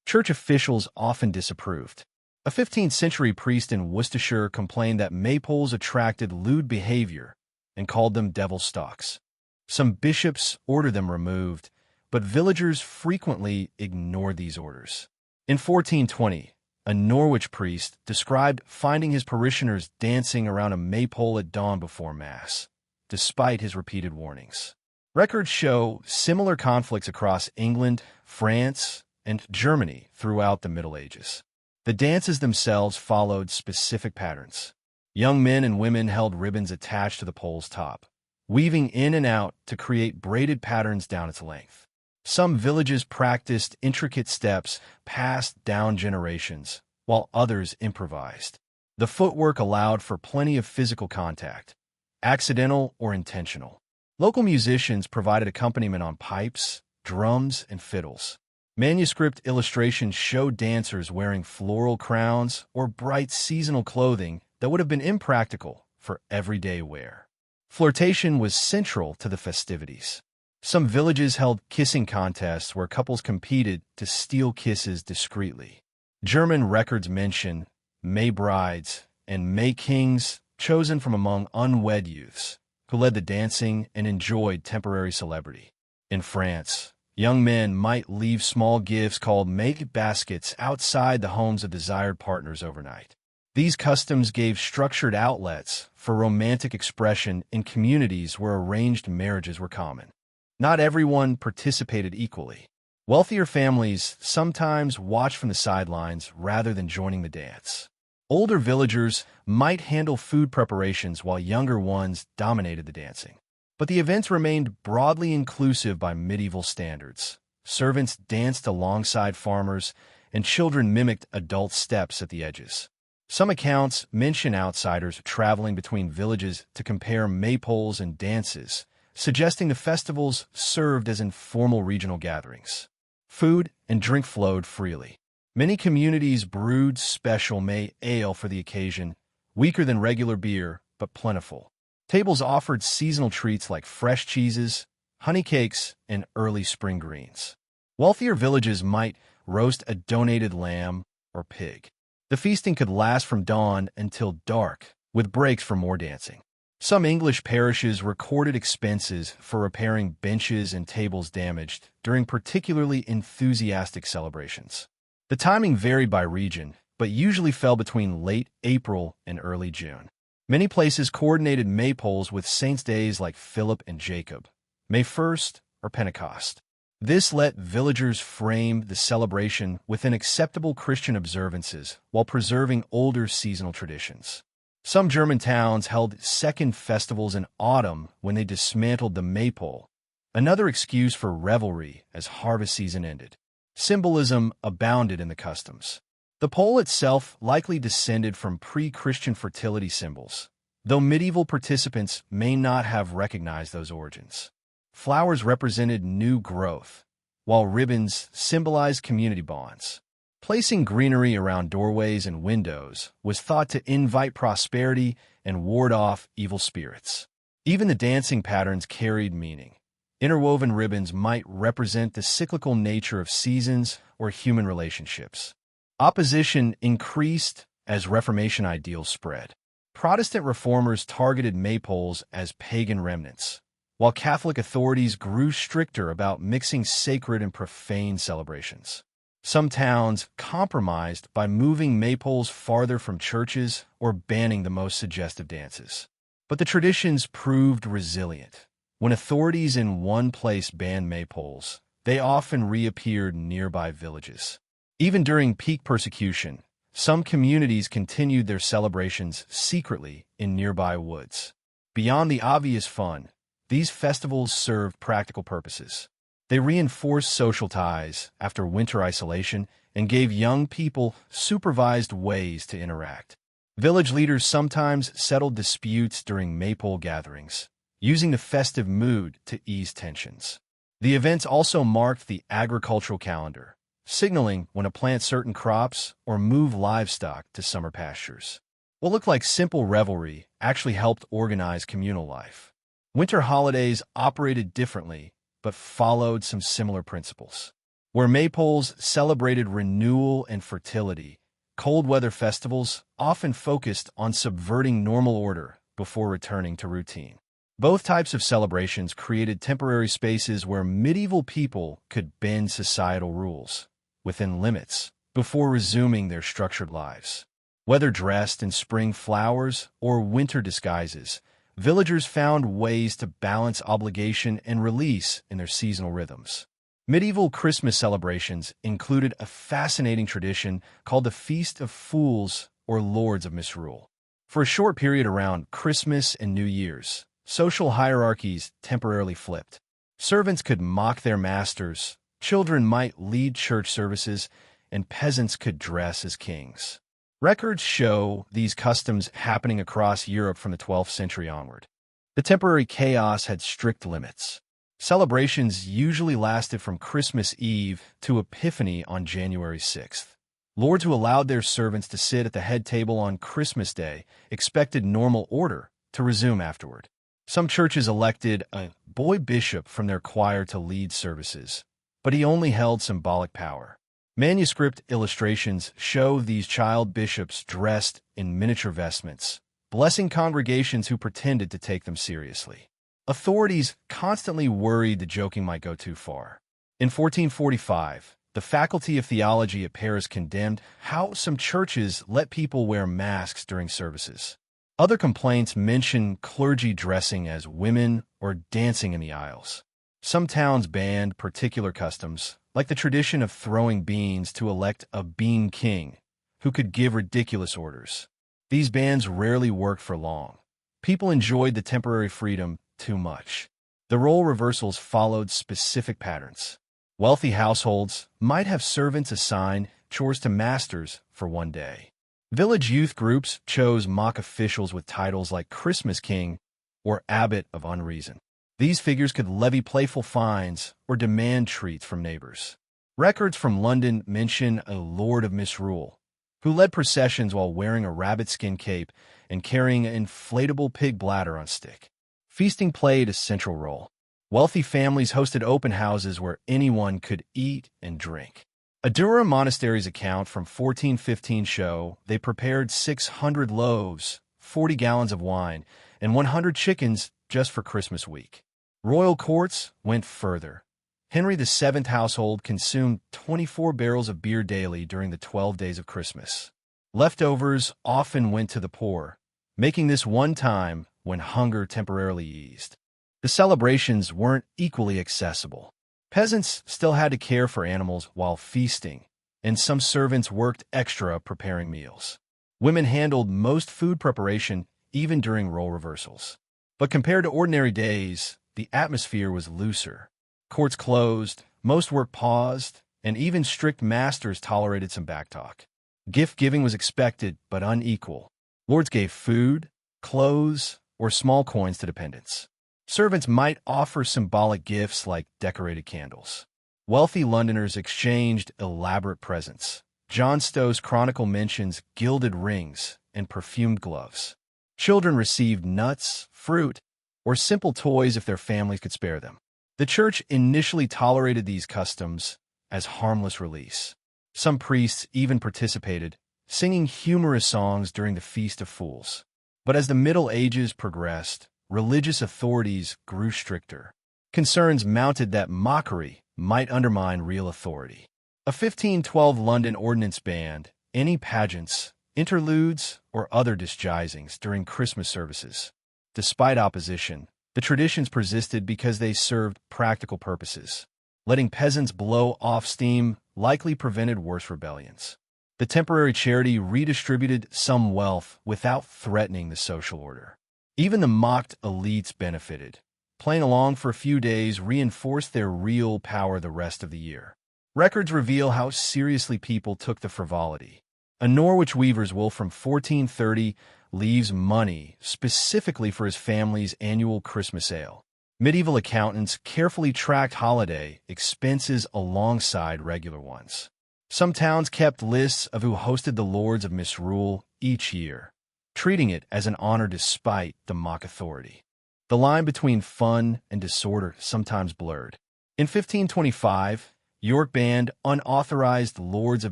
Church officials often disapproved. A 15th-century priest in Worcestershire complained that maypoles attracted lewd behavior and called them devil stalks. Some bishops ordered them removed, but villagers frequently ignored these orders. In 1420, a Norwich priest described finding his parishioners dancing around a maypole at dawn before Mass, despite his repeated warnings. Records show similar conflicts across England, France, and Germany throughout the Middle Ages. The dances themselves followed specific patterns. Young men and women held ribbons attached to the pole's top, weaving in and out to create braided patterns down its length. Some villages practiced intricate steps passed down generations, while others improvised. The footwork allowed for plenty of physical contact, accidental or intentional. Local musicians provided accompaniment on pipes, drums, and fiddles. Manuscript illustrations showed dancers wearing floral crowns or bright seasonal clothing that would have been impractical for everyday wear. Flirtation was central to the festivities. Some villages held kissing contests where couples competed to steal kisses discreetly. German records mention May brides and May kings chosen from among unwed youths who led the dancing and enjoyed temporary celebrity. In France, young men might leave small gifts called make baskets outside the homes of desired partners overnight. These customs gave structured outlets for romantic expression in communities where arranged marriages were common. Not everyone participated equally. Wealthier families sometimes watched from the sidelines rather than joining the dance. Older villagers might handle food preparations while younger ones dominated the dancing. But the events remained broadly inclusive by medieval standards. Servants danced alongside farmers, and children mimicked adult steps at the edges. Some accounts mention outsiders traveling between villages to compare maypoles and dances, suggesting the festivals served as informal regional gatherings. Food and drink flowed freely. Many communities brewed special May ale for the occasion, weaker than regular beer, but plentiful. Tables offered seasonal treats like fresh cheeses, honey cakes, and early spring greens. Wealthier villages might roast a donated lamb or pig. The feasting could last from dawn until dark, with breaks for more dancing. Some English parishes recorded expenses for repairing benches and tables damaged during particularly enthusiastic celebrations. The timing varied by region, but usually fell between late April and early June. Many places coordinated maypoles with saints' days like Philip and Jacob, May 1st or Pentecost. This let villagers frame the celebration within acceptable Christian observances while preserving older seasonal traditions. Some German towns held second festivals in autumn when they dismantled the maypole, another excuse for revelry as harvest season ended. Symbolism abounded in the customs. The pole itself likely descended from pre-Christian fertility symbols, though medieval participants may not have recognized those origins. Flowers represented new growth, while ribbons symbolized community bonds. Placing greenery around doorways and windows was thought to invite prosperity and ward off evil spirits. Even the dancing patterns carried meaning. Interwoven ribbons might represent the cyclical nature of seasons or human relationships. Opposition increased as Reformation ideals spread. Protestant reformers targeted maypoles as pagan remnants, while Catholic authorities grew stricter about mixing sacred and profane celebrations. Some towns compromised by moving maypoles farther from churches or banning the most suggestive dances. But the traditions proved resilient. When authorities in one place banned maypoles, they often reappeared in nearby villages. Even during peak persecution, some communities continued their celebrations secretly in nearby woods. Beyond the obvious fun, these festivals served practical purposes. They reinforced social ties after winter isolation and gave young people supervised ways to interact. Village leaders sometimes settled disputes during maypole gatherings, using the festive mood to ease tensions. The events also marked the agricultural calendar, signaling when to plant certain crops or move livestock to summer pastures. What looked like simple revelry actually helped organize communal life. Winter holidays operated differently, but followed some similar principles. Where maypoles celebrated renewal and fertility, cold weather festivals often focused on subverting normal order before returning to routine. Both types of celebrations created temporary spaces where medieval people could bend societal rules within limits before resuming their structured lives. Whether dressed in spring flowers or winter disguises, villagers found ways to balance obligation and release in their seasonal rhythms. Medieval Christmas celebrations included a fascinating tradition called the Feast of Fools or Lords of Misrule. For a short period around Christmas and New Year's, social hierarchies temporarily flipped. Servants could mock their masters, children might lead church services, and peasants could dress as kings. Records show these customs happening across Europe from the 12th century onward. The temporary chaos had strict limits. Celebrations usually lasted from Christmas Eve to Epiphany on January 6th. Lords who allowed their servants to sit at the head table on Christmas Day expected normal order to resume afterward. Some churches elected a boy bishop from their choir to lead services, but he only held symbolic power. Manuscript illustrations show these child bishops dressed in miniature vestments, blessing congregations who pretended to take them seriously. Authorities constantly worried the joking might go too far. In 1445, the Faculty of Theology at Paris condemned how some churches let people wear masks during services. Other complaints mention clergy dressing as women or dancing in the aisles. Some towns banned particular customs, like the tradition of throwing beans to elect a bean king, who could give ridiculous orders. These bans rarely worked for long. People enjoyed the temporary freedom too much. The role reversals followed specific patterns. Wealthy households might have servants assign chores to masters for one day. Village youth groups chose mock officials with titles like Christmas King or Abbot of Unreason. These figures could levy playful fines or demand treats from neighbors. Records from London mention a Lord of Misrule, who led processions while wearing a rabbit-skin cape and carrying an inflatable pig bladder on a stick. Feasting played a central role. Wealthy families hosted open houses where anyone could eat and drink. A Durham monastery's account from 1415 show they prepared 600 loaves, 40 gallons of wine, and 100 chickens just for Christmas week. Royal courts went further. Henry VII household consumed 24 barrels of beer daily during the 12 days of Christmas. Leftovers often went to the poor, making this one time when hunger temporarily eased. The celebrations weren't equally accessible. Peasants still had to care for animals while feasting, and some servants worked extra preparing meals. Women handled most food preparation even during role reversals. But compared to ordinary days, the atmosphere was looser. Courts closed, most work paused, and even strict masters tolerated some backtalk. Gift-giving was expected but unequal. Lords gave food, clothes, or small coins to dependents. Servants might offer symbolic gifts like decorated candles. Wealthy Londoners exchanged elaborate presents. John Stow's chronicle mentions gilded rings and perfumed gloves. Children received nuts, fruit, or simple toys if their families could spare them. The church initially tolerated these customs as harmless release. Some priests even participated, singing humorous songs during the Feast of Fools. But as the Middle Ages progressed, religious authorities grew stricter. Concerns mounted that mockery might undermine real authority. A 1512 London ordinance banned any pageants, interludes, or other disguisings during Christmas services. Despite opposition, the traditions persisted because they served practical purposes. Letting peasants blow off steam likely prevented worse rebellions. The temporary charity redistributed some wealth without threatening the social order. Even the mocked elites benefited. Playing along for a few days reinforced their real power the rest of the year. Records reveal how seriously people took the frivolity. A Norwich weaver's will from 1430 leaves money specifically for his family's annual Christmas ale. Medieval accountants carefully tracked holiday expenses alongside regular ones. Some towns kept lists of who hosted the Lords of Misrule each year, treating it as an honor despite the mock authority. The line between fun and disorder sometimes blurred. In 1525, York banned unauthorized Lords of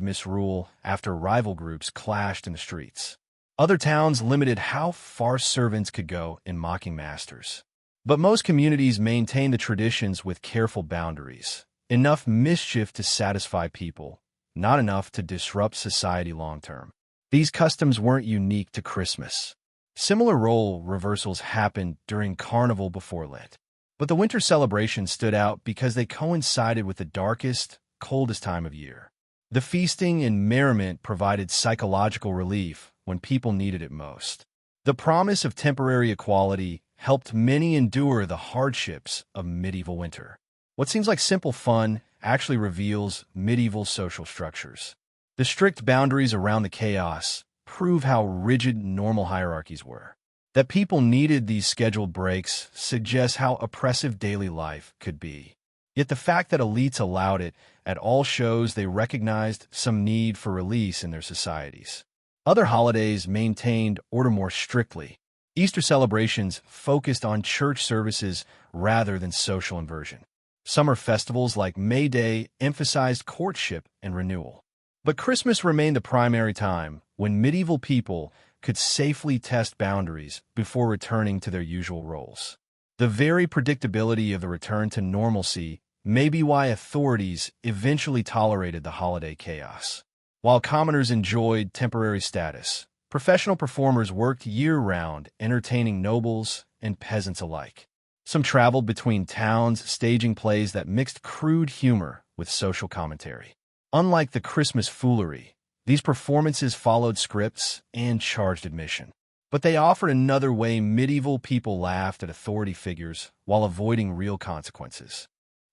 Misrule after rival groups clashed in the streets. Other towns limited how far servants could go in mocking masters. But most communities maintained the traditions with careful boundaries. Enough mischief to satisfy people, not enough to disrupt society long-term. These customs weren't unique to Christmas. Similar role reversals happened during Carnival before Lent. But the winter celebrations stood out because they coincided with the darkest, coldest time of year. The feasting and merriment provided psychological relief when people needed it most. The promise of temporary equality helped many endure the hardships of medieval winter. What seems like simple fun actually reveals medieval social structures. The strict boundaries around the chaos prove how rigid normal hierarchies were. That people needed these scheduled breaks suggests how oppressive daily life could be. Yet the fact that elites allowed it at all shows they recognized some need for release in their societies. Other holidays maintained order more strictly. Easter celebrations focused on church services rather than social inversion. Summer festivals like May Day emphasized courtship and renewal. But Christmas remained the primary time when medieval people could safely test boundaries before returning to their usual roles. The very predictability of the return to normalcy may be why authorities eventually tolerated the holiday chaos. While commoners enjoyed temporary status, professional performers worked year-round, entertaining nobles and peasants alike. Some traveled between towns, staging plays that mixed crude humor with social commentary. Unlike the Christmas foolery, these performances followed scripts and charged admission. But they offered another way medieval people laughed at authority figures while avoiding real consequences.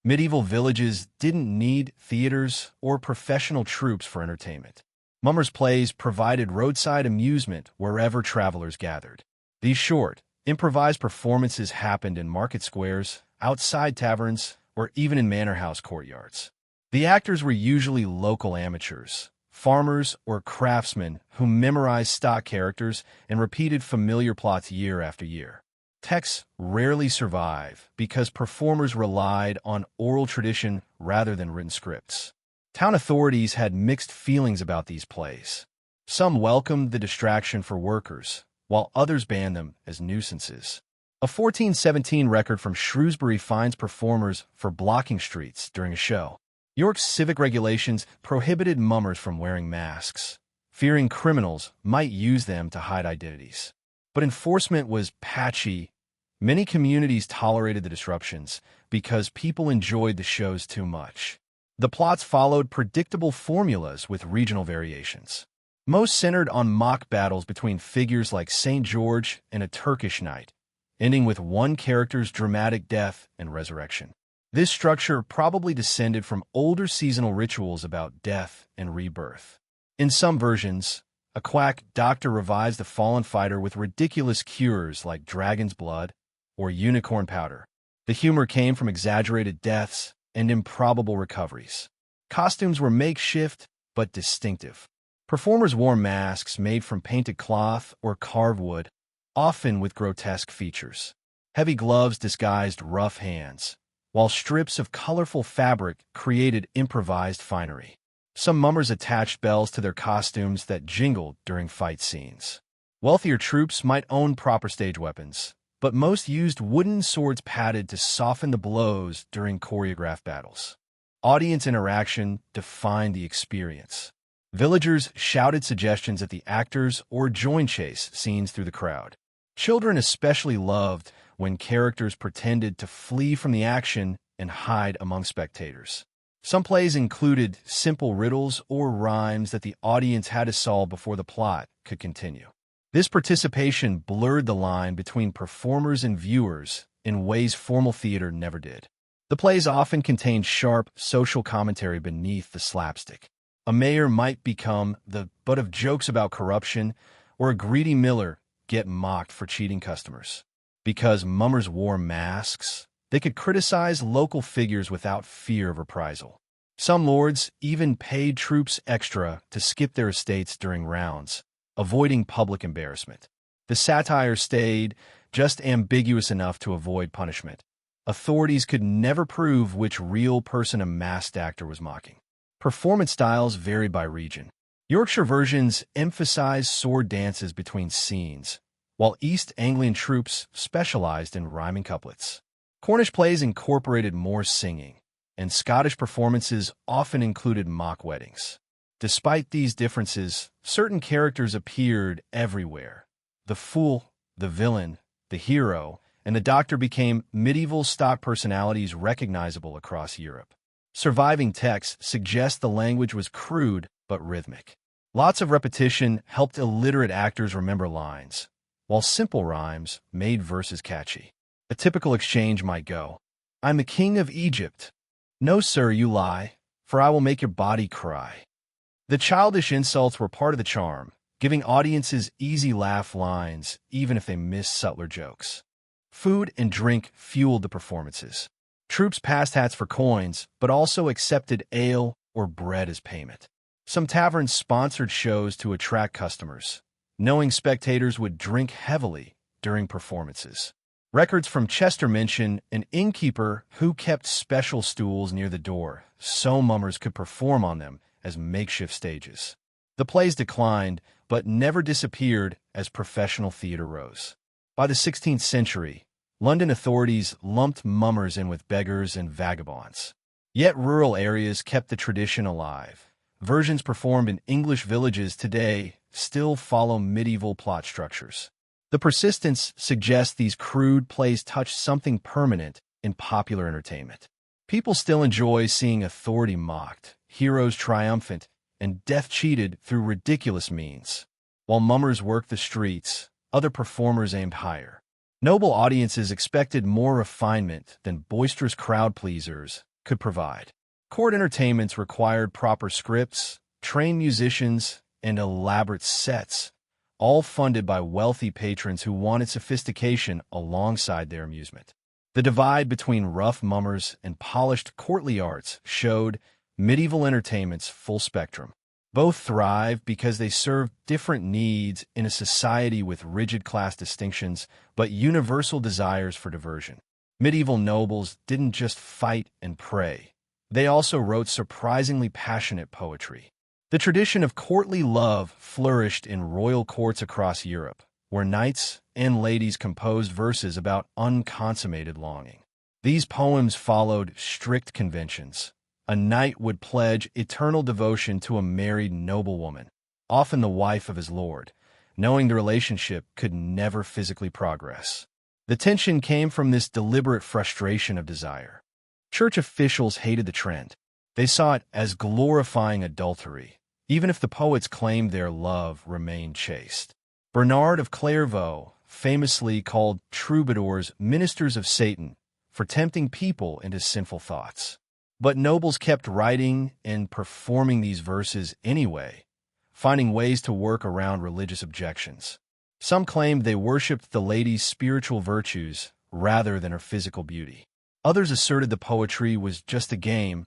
Medieval villages didn't need theaters or professional troupes for entertainment. Mummers' plays provided roadside amusement wherever travelers gathered. These short, improvised performances happened in market squares, outside taverns, or even in manor house courtyards. The actors were usually local amateurs, farmers or craftsmen who memorized stock characters and repeated familiar plots year after year. Texts rarely survive because performers relied on oral tradition rather than written scripts. Town authorities had mixed feelings about these plays. Some welcomed the distraction for workers, while others banned them as nuisances. A 1417 record from Shrewsbury fines performers for blocking streets during a show. York's civic regulations prohibited mummers from wearing masks, fearing criminals might use them to hide identities. But enforcement was patchy. Many communities tolerated the disruptions because people enjoyed the shows too much. The plots followed predictable formulas with regional variations. Most centered on mock battles between figures like St. George and a Turkish knight, ending with one character's dramatic death and resurrection. This structure probably descended from older seasonal rituals about death and rebirth. In some versions, a quack doctor revives the fallen fighter with ridiculous cures like dragon's blood or unicorn powder. The humor came from exaggerated deaths and improbable recoveries. Costumes were makeshift but distinctive. Performers wore masks made from painted cloth or carved wood, often with grotesque features. Heavy gloves disguised rough hands, while strips of colorful fabric created improvised finery. Some mummers attached bells to their costumes that jingled during fight scenes. Wealthier troops might own proper stage weapons, but most used wooden swords padded to soften the blows during choreographed battles. Audience interaction defined the experience. Villagers shouted suggestions at the actors or joined chase scenes through the crowd. Children especially loved when characters pretended to flee from the action and hide among spectators. Some plays included simple riddles or rhymes that the audience had to solve before the plot could continue. This participation blurred the line between performers and viewers in ways formal theater never did. The plays often contained sharp social commentary beneath the slapstick. A mayor might become the butt of jokes about corruption, or a greedy miller get mocked for cheating customers. Because mummers wore masks, they could criticize local figures without fear of reprisal. Some lords even paid troops extra to skip their estates during rounds, avoiding public embarrassment. The satire stayed just ambiguous enough to avoid punishment. Authorities could never prove which real person a masked actor was mocking. Performance styles varied by region. Yorkshire versions emphasized sword dances between scenes, while East Anglian troops specialized in rhyming couplets. Cornish plays incorporated more singing, and Scottish performances often included mock weddings. Despite these differences, certain characters appeared everywhere. The fool, the villain, the hero, and the doctor became medieval stock personalities recognizable across Europe. Surviving texts suggest the language was crude but rhythmic. Lots of repetition helped illiterate actors remember lines, while simple rhymes made verses catchy. A typical exchange might go, "I'm the king of Egypt." "No, sir, you lie, for I will make your body cry." The childish insults were part of the charm, giving audiences easy laugh lines even if they missed subtler jokes. Food and drink fueled the performances. Troops passed hats for coins, but also accepted ale or bread as payment. Some taverns sponsored shows to attract customers, knowing spectators would drink heavily during performances. Records from Chester mention an innkeeper who kept special stools near the door so mummers could perform on them as makeshift stages. The plays declined, but never disappeared as professional theater rose. By the 16th century, London authorities lumped mummers in with beggars and vagabonds. Yet rural areas kept the tradition alive. Versions performed in English villages today still follow medieval plot structures. The persistence suggests these crude plays touched something permanent in popular entertainment. People still enjoy seeing authority mocked, heroes triumphant, and death cheated through ridiculous means. While mummers worked the streets, other performers aimed higher. Noble audiences expected more refinement than boisterous crowd pleasers could provide. Court entertainments required proper scripts, trained musicians, and elaborate sets, all funded by wealthy patrons who wanted sophistication alongside their amusement. The divide between rough mummers and polished courtly arts showed medieval entertainment's full spectrum. Both thrived because they served different needs in a society with rigid class distinctions but universal desires for diversion. Medieval nobles didn't just fight and pray. They also wrote surprisingly passionate poetry. The tradition of courtly love flourished in royal courts across Europe, where knights and ladies composed verses about unconsummated longing. These poems followed strict conventions. A knight would pledge eternal devotion to a married noblewoman, often the wife of his lord, knowing the relationship could never physically progress. The tension came from this deliberate frustration of desire. Church officials hated the trend. They saw it as glorifying adultery, even if the poets claimed their love remained chaste. Bernard of Clairvaux famously called troubadours ministers of Satan for tempting people into sinful thoughts. But nobles kept writing and performing these verses anyway, finding ways to work around religious objections. Some claimed they worshipped the lady's spiritual virtues rather than her physical beauty. Others asserted the poetry was just a game,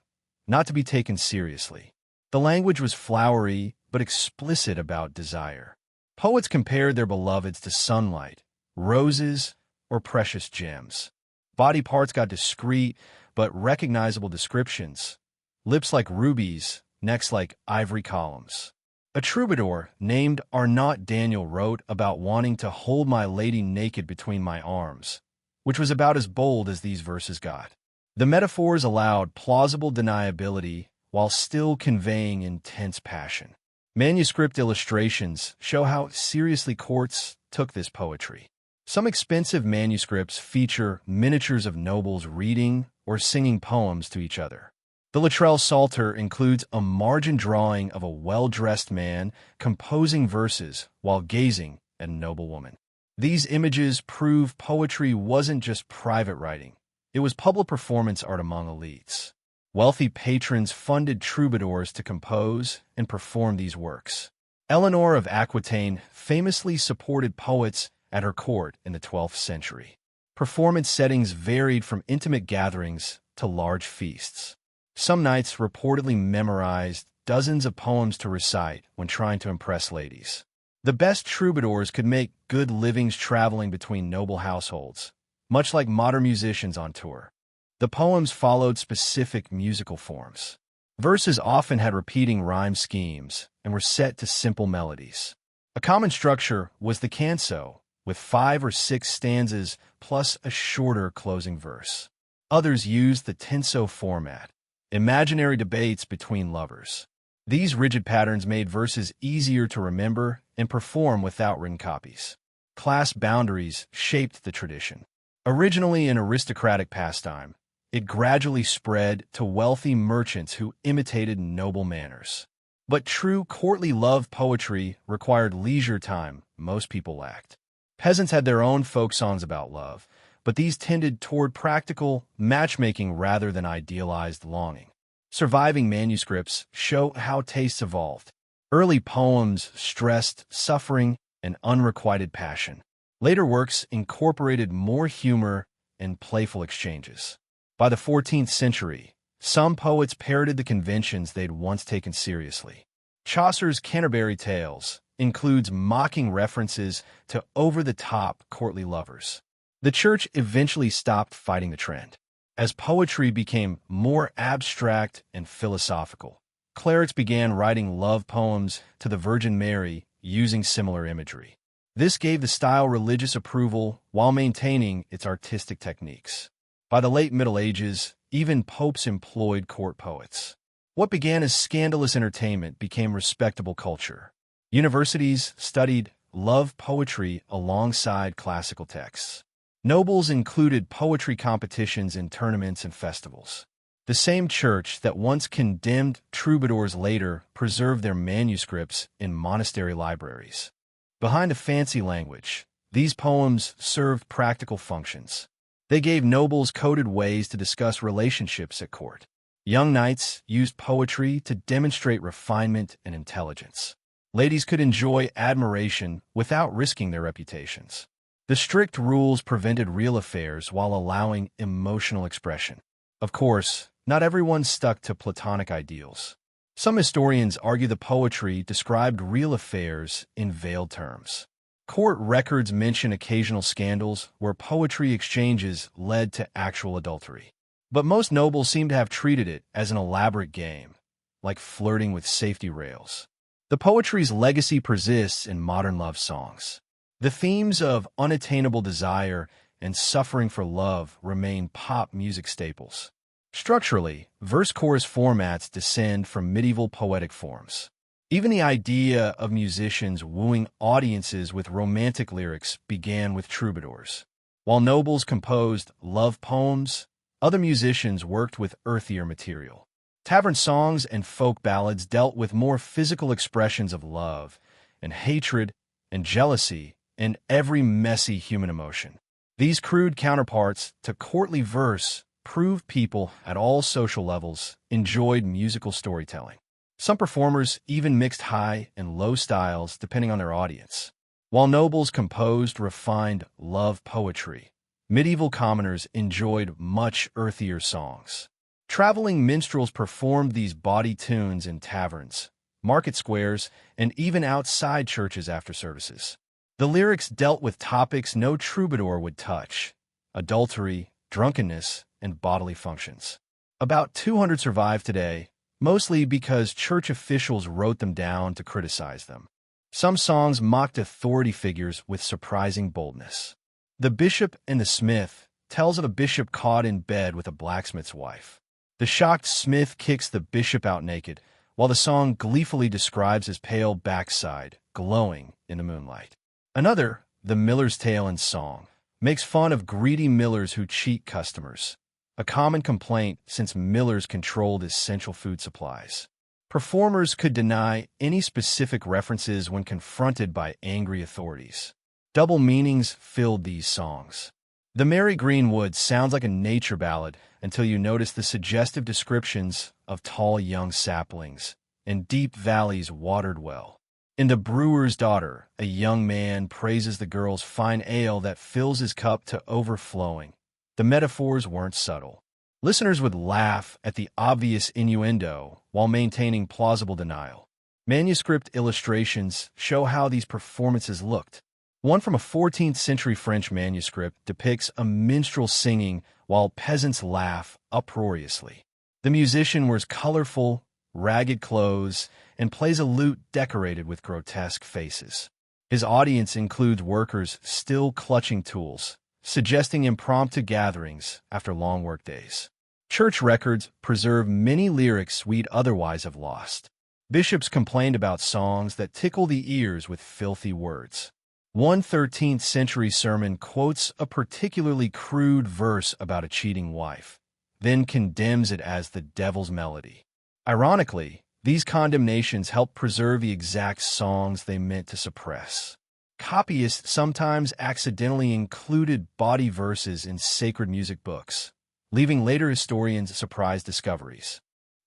not to be taken seriously. The language was flowery but explicit about desire. Poets compared their beloveds to sunlight, roses, or precious gems. Body parts got discreet but recognizable descriptions. Lips like rubies, necks like ivory columns. A troubadour named Arnaut Daniel wrote about wanting to hold my lady naked between my arms, which was about as bold as these verses got. The metaphors allowed plausible deniability while still conveying intense passion. Manuscript illustrations show how seriously courts took this poetry. Some expensive manuscripts feature miniatures of nobles reading or singing poems to each other. The Lattrell Psalter includes a margin drawing of a well-dressed man composing verses while gazing at a noble woman. These images prove poetry wasn't just private writing. It was public performance art among elites. Wealthy patrons funded troubadours to compose and perform these works. Eleanor of Aquitaine famously supported poets at her court in the 12th century. Performance settings varied from intimate gatherings to large feasts. Some knights reportedly memorized dozens of poems to recite when trying to impress ladies. The best troubadours could make good livings traveling between noble households, much like modern musicians on tour. The poems followed specific musical forms. Verses often had repeating rhyme schemes and were set to simple melodies. A common structure was the canso, with 5 or 6 stanzas plus a shorter closing verse. Others used the tenso format, imaginary debates between lovers. These rigid patterns made verses easier to remember and perform without written copies. Class boundaries shaped the tradition. Originally an aristocratic pastime, it gradually spread to wealthy merchants who imitated noble manners. But true courtly love poetry required leisure time most people lacked. Peasants had their own folk songs about love, but these tended toward practical matchmaking rather than idealized longing. Surviving manuscripts show how tastes evolved. Early poems stressed suffering and unrequited passion. Later works incorporated more humor and playful exchanges. By the 14th century, some poets parroted the conventions they'd once taken seriously. Chaucer's Canterbury Tales includes mocking references to over-the-top courtly lovers. The church eventually stopped fighting the trend. As poetry became more abstract and philosophical, clerics began writing love poems to the Virgin Mary using similar imagery. This gave the style religious approval while maintaining its artistic techniques. By the late Middle Ages, even popes employed court poets. What began as scandalous entertainment became respectable culture. Universities studied love poetry alongside classical texts. Nobles included poetry competitions in tournaments and festivals. The same church that once condemned troubadours later preserved their manuscripts in monastery libraries. Behind a fancy language, these poems served practical functions. They gave nobles coded ways to discuss relationships at court. Young knights used poetry to demonstrate refinement and intelligence. Ladies could enjoy admiration without risking their reputations. The strict rules prevented real affairs while allowing emotional expression. Of course, not everyone stuck to Platonic ideals. Some historians argue the poetry described real affairs in veiled terms. Court records mention occasional scandals where poetry exchanges led to actual adultery. But most nobles seem to have treated it as an elaborate game, like flirting with safety rails. The poetry's legacy persists in modern love songs. The themes of unattainable desire and suffering for love remain pop music staples. Structurally, verse-chorus formats descend from medieval poetic forms. Even the idea of musicians wooing audiences with romantic lyrics began with troubadours. While nobles composed love poems, other musicians worked with earthier material. Tavern songs and folk ballads dealt with more physical expressions of love and hatred and jealousy and every messy human emotion. These crude counterparts to courtly verse proved people at all social levels enjoyed musical storytelling. Some performers even mixed high and low styles depending on their audience. While nobles composed refined love poetry, medieval commoners enjoyed much earthier songs. Traveling minstrels performed these bawdy tunes in taverns, market squares, and even outside churches after services. The lyrics dealt with topics no troubadour would touch: adultery, drunkenness, and bodily functions. About 200 survive today, mostly because church officials wrote them down to criticize them. Some songs mocked authority figures with surprising boldness. The Bishop and the Smith tells of a bishop caught in bed with a blacksmith's wife. The shocked smith kicks the bishop out naked, while the song gleefully describes his pale backside, glowing in the moonlight. Another, The Miller's Tale in Song, makes fun of greedy millers who cheat customers, a common complaint since millers controlled essential food supplies. Performers could deny any specific references when confronted by angry authorities. Double meanings filled these songs. The Merry Green Woods sounds like a nature ballad until you notice the suggestive descriptions of tall young saplings and deep valleys watered well. In The Brewer's Daughter, a young man praises the girl's fine ale that fills his cup to overflowing. The metaphors weren't subtle. Listeners would laugh at the obvious innuendo while maintaining plausible denial. Manuscript illustrations show how these performances looked. One from a 14th century French manuscript depicts a minstrel singing while peasants laugh uproariously. The musician wears colorful, ragged clothes and plays a lute decorated with grotesque faces. His audience includes workers still clutching tools, suggesting impromptu gatherings after long workdays. Church records preserve many lyrics we'd otherwise have lost. Bishops complained about songs that tickle the ears with filthy words. One 13th century sermon quotes a particularly crude verse about a cheating wife, then condemns it as the devil's melody. Ironically, these condemnations help preserve the exact songs they meant to suppress. Copyists sometimes accidentally included bawdy verses in sacred music books, leaving later historians surprised discoveries.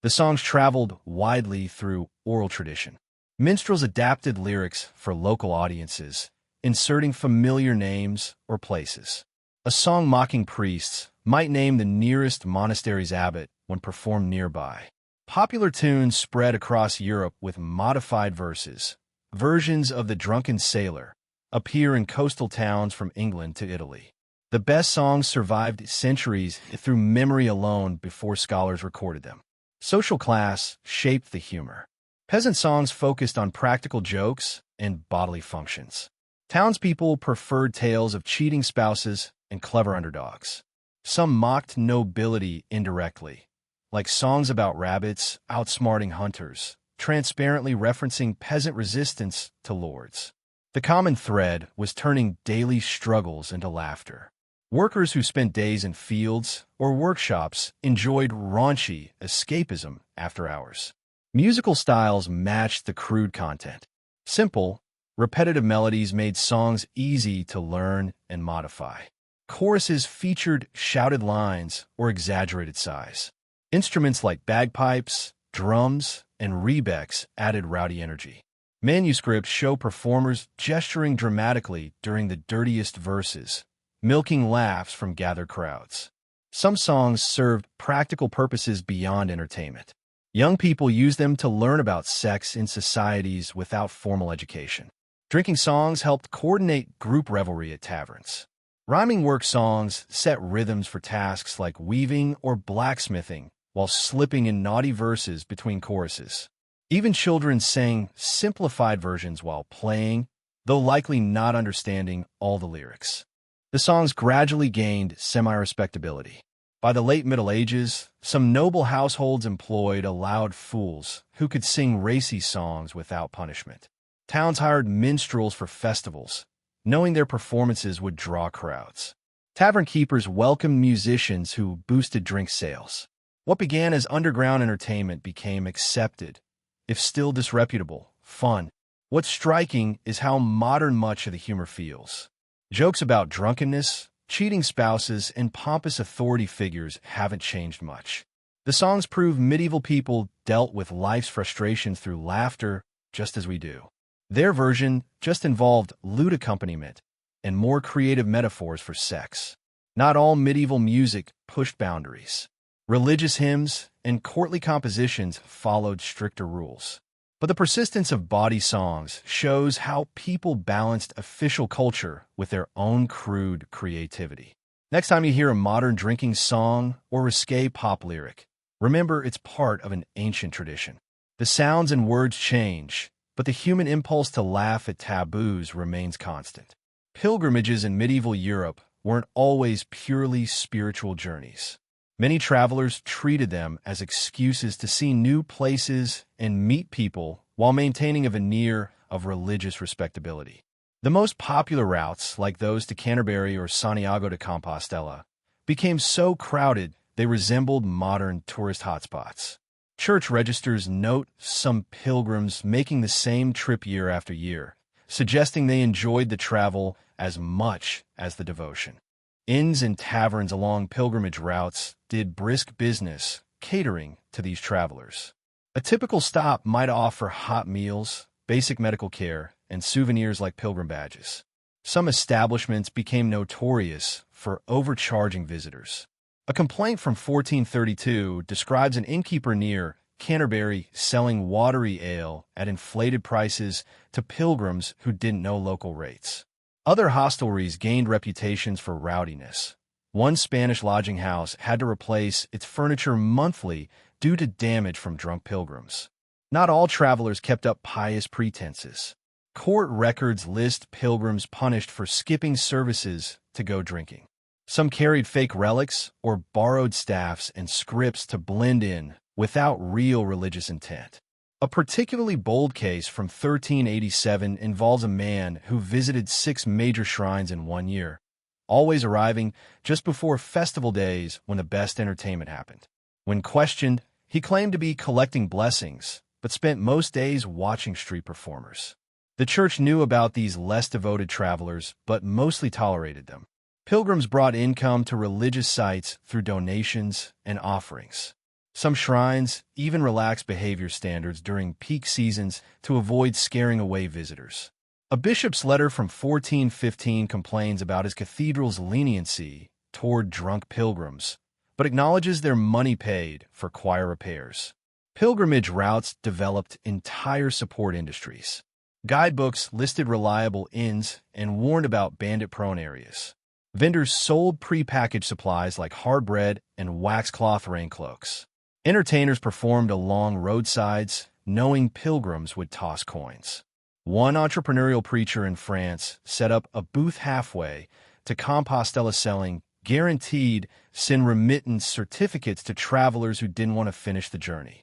The songs traveled widely through oral tradition. Minstrels adapted lyrics for local audiences, inserting familiar names or places. A song mocking priests might name the nearest monastery's abbot when performed nearby. Popular tunes spread across Europe with modified verses. Versions of The Drunken Sailor appear in coastal towns from England to Italy. The best songs survived centuries through memory alone before scholars recorded them. Social class shaped the humor. Peasant songs focused on practical jokes and bodily functions. Townspeople preferred tales of cheating spouses and clever underdogs. Some mocked nobility indirectly, like songs about rabbits outsmarting hunters, transparently referencing peasant resistance to lords. The common thread was turning daily struggles into laughter. Workers who spent days in fields or workshops enjoyed raunchy escapism after hours. Musical styles matched the crude content. Simple, repetitive melodies made songs easy to learn and modify. Choruses featured shouted lines or exaggerated size. Instruments like bagpipes, drums, and rebecks added rowdy energy. Manuscripts show performers gesturing dramatically during the dirtiest verses, milking laughs from gathered crowds. Some songs served practical purposes beyond entertainment. Young people used them to learn about sex in societies without formal education. Drinking songs helped coordinate group revelry at taverns. Rhyming work songs set rhythms for tasks like weaving or blacksmithing, while slipping in naughty verses between choruses. Even children sang simplified versions while playing, though likely not understanding all the lyrics. The songs gradually gained semi-respectability. By the late Middle Ages, some noble households employed allowed fools who could sing racy songs without punishment. Towns hired minstrels for festivals, knowing their performances would draw crowds. Tavern keepers welcomed musicians who boosted drink sales. What began as underground entertainment became accepted, if still disreputable, fun. What's striking is how modern much of the humor feels. Jokes about drunkenness, cheating spouses, and pompous authority figures haven't changed much. The songs prove medieval people dealt with life's frustrations through laughter just as we do. Their version just involved lute accompaniment and more creative metaphors for sex. Not all medieval music pushed boundaries. Religious hymns and courtly compositions followed stricter rules. But the persistence of bawdy songs shows how people balanced official culture with their own crude creativity. Next time you hear a modern drinking song or risque pop lyric, remember it's part of an ancient tradition. The sounds and words change, but the human impulse to laugh at taboos remains constant. Pilgrimages in medieval Europe weren't always purely spiritual journeys. Many travelers treated them as excuses to see new places and meet people while maintaining a veneer of religious respectability. The most popular routes, like those to Canterbury or Santiago de Compostela, became so crowded they resembled modern tourist hotspots. Church registers note some pilgrims making the same trip year after year, suggesting they enjoyed the travel as much as the devotion. Inns and taverns along pilgrimage routes did brisk business, catering to these travelers. A typical stop might offer hot meals, basic medical care, and souvenirs like pilgrim badges. Some establishments became notorious for overcharging visitors. A complaint from 1432 describes an innkeeper near Canterbury selling watery ale at inflated prices to pilgrims who didn't know local rates. Other hostelries gained reputations for rowdiness. One Spanish lodging house had to replace its furniture monthly due to damage from drunk pilgrims. Not all travelers kept up pious pretenses. Court records list pilgrims punished for skipping services to go drinking. Some carried fake relics or borrowed staffs and scripts to blend in without real religious intent. A particularly bold case from 1387 involves a man who visited 6 major shrines in 1 year, always arriving just before festival days when the best entertainment happened. When questioned, he claimed to be collecting blessings, but spent most days watching street performers. The church knew about these less devoted travelers, but mostly tolerated them. Pilgrims brought income to religious sites through donations and offerings. Some shrines even relaxed behavior standards during peak seasons to avoid scaring away visitors. A bishop's letter from 1415 complains about his cathedral's leniency toward drunk pilgrims, but acknowledges their money paid for choir repairs. Pilgrimage routes developed entire support industries. Guidebooks listed reliable inns and warned about bandit-prone areas. Vendors sold prepackaged supplies like hard bread and waxcloth raincloaks. Entertainers performed along roadsides, knowing pilgrims would toss coins. One entrepreneurial preacher in France set up a booth halfway to Compostela selling guaranteed sin remittance certificates to travelers who didn't want to finish the journey.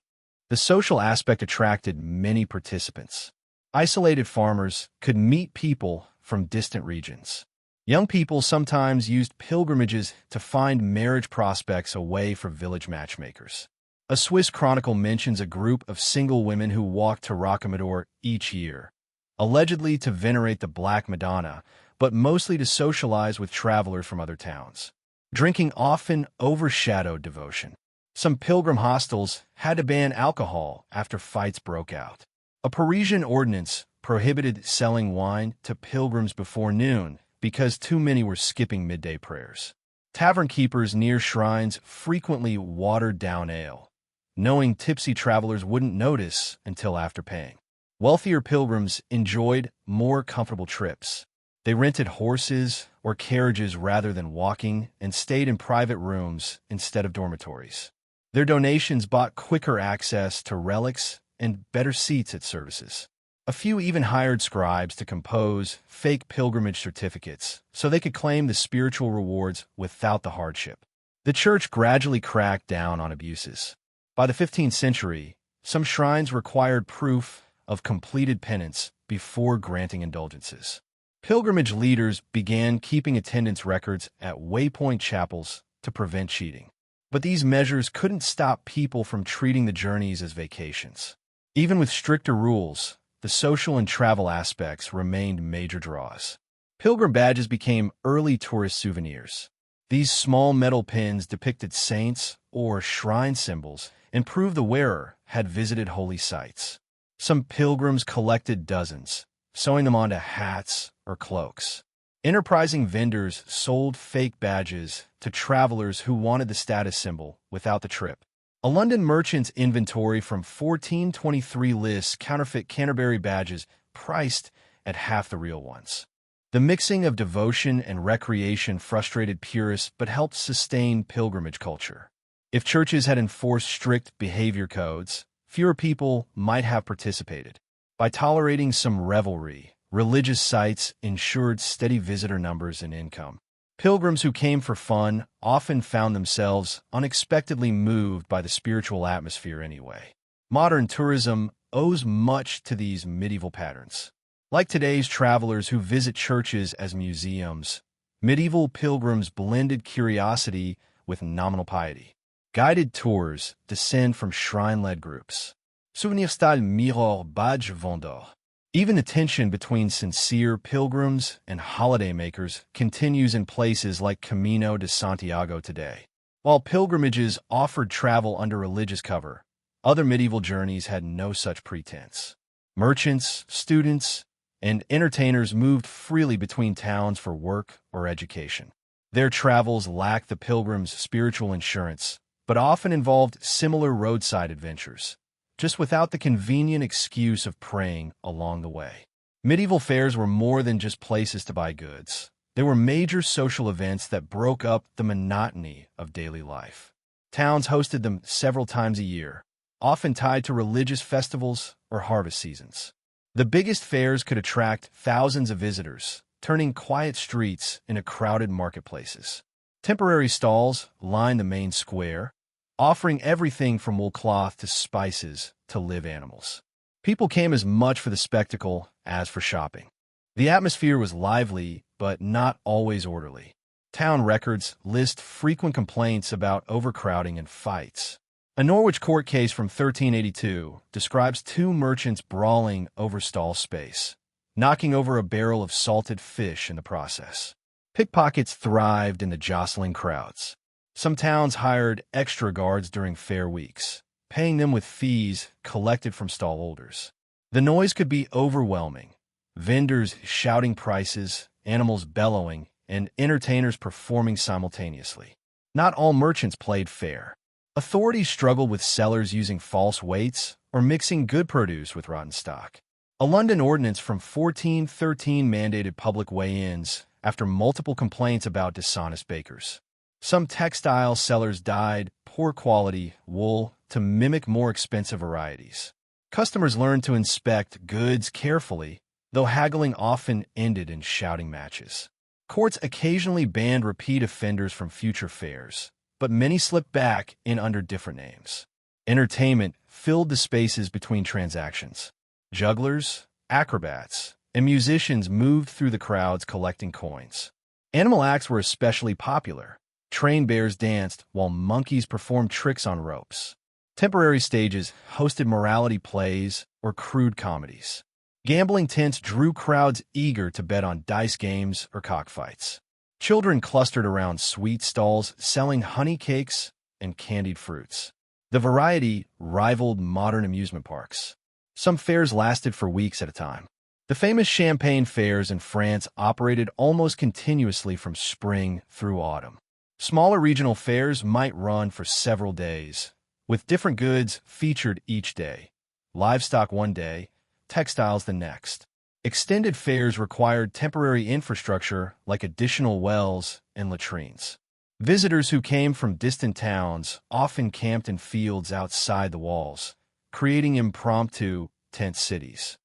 The social aspect attracted many participants. Isolated farmers could meet people from distant regions. Young people sometimes used pilgrimages to find marriage prospects away from village matchmakers. A Swiss chronicle mentions a group of single women who walked to Rocamadour each year, allegedly to venerate the Black Madonna, but mostly to socialize with travelers from other towns. Drinking often overshadowed devotion. Some pilgrim hostels had to ban alcohol after fights broke out. A Parisian ordinance prohibited selling wine to pilgrims before noon because too many were skipping midday prayers. Tavern keepers near shrines frequently watered down ale, knowing tipsy travelers wouldn't notice until after paying. Wealthier pilgrims enjoyed more comfortable trips. They rented horses or carriages rather than walking and stayed in private rooms instead of dormitories. Their donations bought quicker access to relics and better seats at services. A few even hired scribes to compose fake pilgrimage certificates so they could claim the spiritual rewards without the hardship. The church gradually cracked down on abuses. By the 15th century, some shrines required proof of completed penance before granting indulgences. Pilgrimage leaders began keeping attendance records at waypoint chapels to prevent cheating. But these measures couldn't stop people from treating the journeys as vacations. Even with stricter rules, the social and travel aspects remained major draws. Pilgrim badges became early tourist souvenirs. These small metal pins depicted saints or shrine symbols and proved the wearer had visited holy sites. Some pilgrims collected dozens, sewing them onto hats or cloaks. Enterprising vendors sold fake badges to travelers who wanted the status symbol without the trip. A London merchant's inventory from 1423 lists counterfeit Canterbury badges priced at half the real ones. The mixing of devotion and recreation frustrated purists but helped sustain pilgrimage culture. If churches had enforced strict behavior codes, fewer people might have participated. By tolerating some revelry, religious sites ensured steady visitor numbers and income. Pilgrims who came for fun often found themselves unexpectedly moved by the spiritual atmosphere anyway. Modern tourism owes much to these medieval patterns. Like today's travelers who visit churches as museums, medieval pilgrims blended curiosity with nominal piety. Guided tours descend from shrine-led groups. Souvenir style mirror badge vendeur. Even the tension between sincere pilgrims and holidaymakers continues in places like Camino de Santiago today. While pilgrimages offered travel under religious cover, other medieval journeys had no such pretense. Merchants, students, and entertainers moved freely between towns for work or education. Their travels lacked the pilgrim's spiritual insurance, but often involved similar roadside adventures, just without the convenient excuse of praying along the way. Medieval fairs were more than just places to buy goods. They were major social events that broke up the monotony of daily life. Towns hosted them several times a year, often tied to religious festivals or harvest seasons. The biggest fairs could attract thousands of visitors, turning quiet streets into crowded marketplaces. Temporary stalls lined the main square, offering everything from wool cloth to spices to live animals. People came as much for the spectacle as for shopping. The atmosphere was lively, but not always orderly. Town records list frequent complaints about overcrowding and fights. A Norwich court case from 1382 describes two merchants brawling over stall space, knocking over a barrel of salted fish in the process. Pickpockets thrived in the jostling crowds. Some towns hired extra guards during fair weeks, paying them with fees collected from stallholders. The noise could be overwhelming. Vendors shouting prices, animals bellowing, and entertainers performing simultaneously. Not all merchants played fair. Authorities struggled with sellers using false weights or mixing good produce with rotten stock. A London ordinance from 1413 mandated public weigh-ins after multiple complaints about dishonest bakers. Some textile sellers dyed poor quality wool to mimic more expensive varieties. Customers learned to inspect goods carefully, though haggling often ended in shouting matches. Courts occasionally banned repeat offenders from future fairs, but many slipped back in under different names. Entertainment filled the spaces between transactions. Jugglers, acrobats, and musicians moved through the crowds collecting coins. Animal acts were especially popular. Trained bears danced while monkeys performed tricks on ropes. Temporary stages hosted morality plays or crude comedies. Gambling tents drew crowds eager to bet on dice games or cockfights. Children clustered around sweet stalls selling honey cakes and candied fruits. The variety rivaled modern amusement parks. Some fairs lasted for weeks at a time. The famous Champagne fairs in France operated almost continuously from spring through autumn. Smaller regional fairs might run for several days, with different goods featured each day. Livestock one day, textiles the next. Extended fairs required temporary infrastructure like additional wells and latrines. Visitors who came from distant towns often camped in fields outside the walls, creating impromptu tent cities.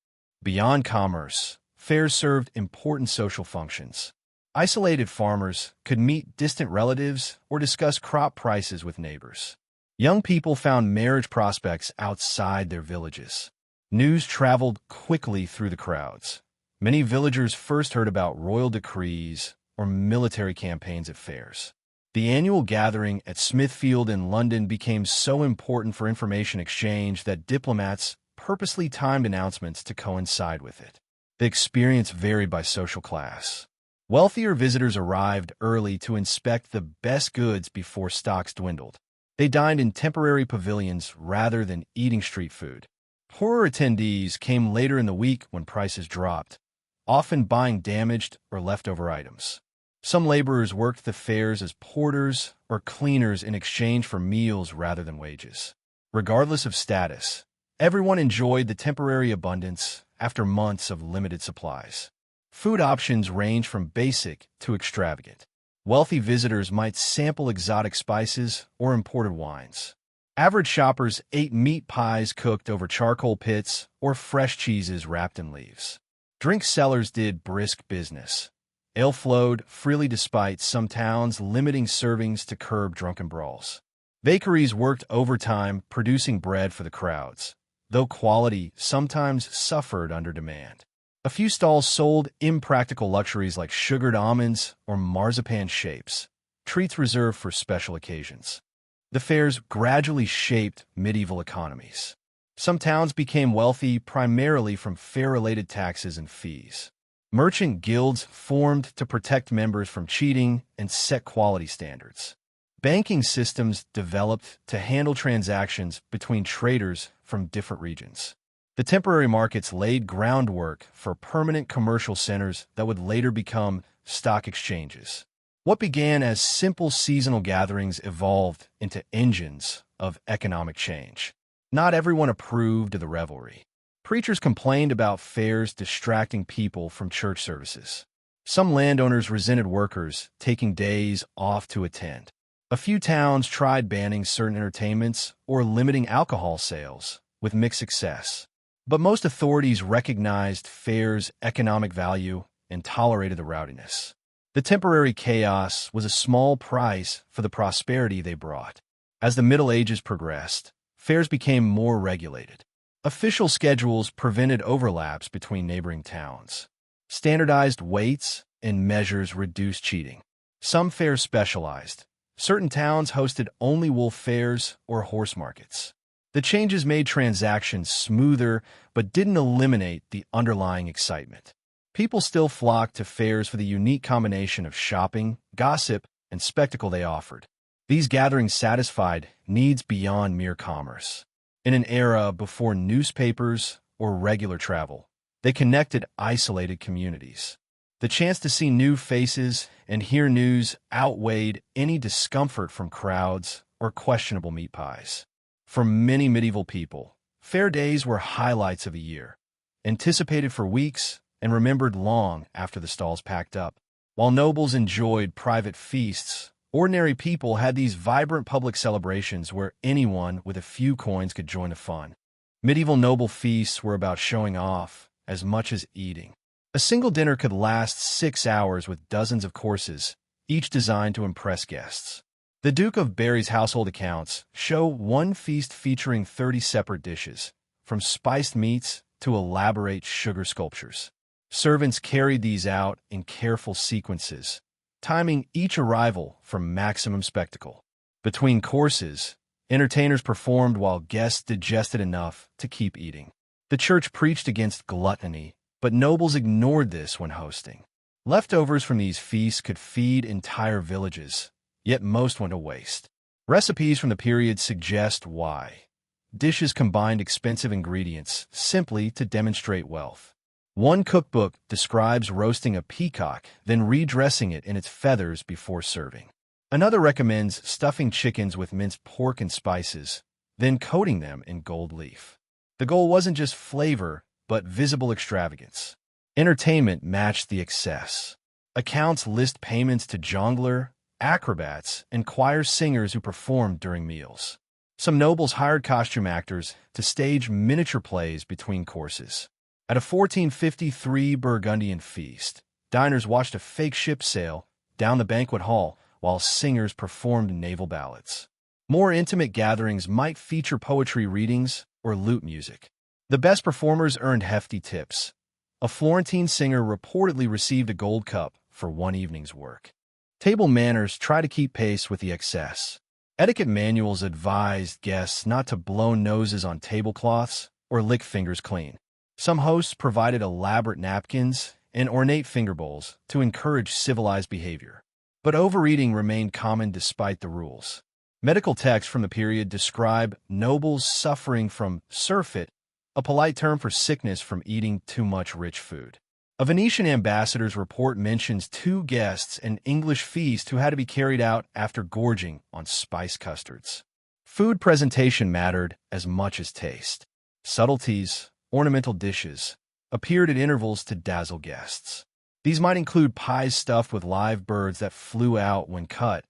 Beyond commerce, fairs served important social functions. Isolated farmers could meet distant relatives or discuss crop prices with neighbors. Young people found marriage prospects outside their villages. News traveled quickly through the crowds. Many villagers first heard about royal decrees or military campaigns at fairs. The annual gathering at Smithfield in London became so important for information exchange that diplomats purposely timed announcements to coincide with it. The experience varied by social class. Wealthier visitors arrived early to inspect the best goods before stocks dwindled. They dined in temporary pavilions rather than eating street food. Poorer attendees came later in the week when prices dropped, often buying damaged or leftover items. Some laborers worked the fairs as porters or cleaners in exchange for meals rather than wages. Regardless of status, everyone enjoyed the temporary abundance after months of limited supplies. Food options range from basic to extravagant. Wealthy visitors might sample exotic spices or imported wines. Average shoppers ate meat pies cooked over charcoal pits or fresh cheeses wrapped in leaves. Drink sellers did brisk business. Ale flowed freely despite some towns limiting servings to curb drunken brawls. Bakeries worked overtime producing bread for the crowds, though quality sometimes suffered under demand. A few stalls sold impractical luxuries like sugared almonds or marzipan shapes, treats reserved for special occasions. The fairs gradually shaped medieval economies. Some towns became wealthy primarily from fair-related taxes and fees. Merchant guilds formed to protect members from cheating and set quality standards. Banking systems developed to handle transactions between traders from different regions. The temporary markets laid groundwork for permanent commercial centers that would later become stock exchanges. What began as simple seasonal gatherings evolved into engines of economic change. Not everyone approved of the revelry. Preachers complained about fairs distracting people from church services. Some landowners resented workers taking days off to attend. A few towns tried banning certain entertainments or limiting alcohol sales, with mixed success. But most authorities recognized fairs' economic value and tolerated the rowdiness. The temporary chaos was a small price for the prosperity they brought. As the Middle Ages progressed, fairs became more regulated. Official schedules prevented overlaps between neighboring towns. Standardized weights and measures reduced cheating. Some fairs specialized. Certain towns hosted only wolf fairs or horse markets. The changes made transactions smoother but didn't eliminate the underlying excitement. People still flocked to fairs for the unique combination of shopping, gossip, and spectacle they offered. These gatherings satisfied needs beyond mere commerce. In an era before newspapers or regular travel, they connected isolated communities. The chance to see new faces and hear news outweighed any discomfort from crowds or questionable meat pies. For many medieval people, fair days were highlights of a year, anticipated for weeks and remembered long after the stalls packed up. While nobles enjoyed private feasts, ordinary people had these vibrant public celebrations where anyone with a few coins could join the fun. Medieval noble feasts were about showing off as much as eating. A single dinner could last 6 hours with dozens of courses, each designed to impress guests. The Duke of Berry's household accounts show one feast featuring 30 separate dishes, from spiced meats to elaborate sugar sculptures. Servants carried these out in careful sequences, timing each arrival for maximum spectacle. Between courses, entertainers performed while guests digested enough to keep eating. The church preached against gluttony, but nobles ignored this when hosting. Leftovers from these feasts could feed entire villages, yet most went to waste. Recipes from the period suggest why. Dishes combined expensive ingredients simply to demonstrate wealth. One cookbook describes roasting a peacock, then redressing it in its feathers before serving. Another recommends stuffing chickens with minced pork and spices, then coating them in gold leaf. The goal wasn't just flavor, but visible extravagance. Entertainment matched the excess. Accounts list payments to jongleur, acrobats, and choir singers who performed during meals. Some nobles hired costume actors to stage miniature plays between courses. At a 1453 Burgundian feast, diners watched a fake ship sail down the banquet hall while singers performed naval ballads. More intimate gatherings might feature poetry readings or lute music. The best performers earned hefty tips. A Florentine singer reportedly received a gold cup for one evening's work. Table manners try to keep pace with the excess. Etiquette manuals advised guests not to blow noses on tablecloths or lick fingers clean. Some hosts provided elaborate napkins and ornate finger bowls to encourage civilized behavior. But overeating remained common despite the rules. Medical texts from the period describe nobles suffering from surfeit, a polite term for sickness from eating too much rich food. A Venetian ambassador's report mentions 2 guests at an English feast who had to be carried out after gorging on spiced custards. Food presentation mattered as much as taste. Subtleties, ornamental dishes, appeared at intervals to dazzle guests. These might include pies stuffed with live birds that flew out when cut,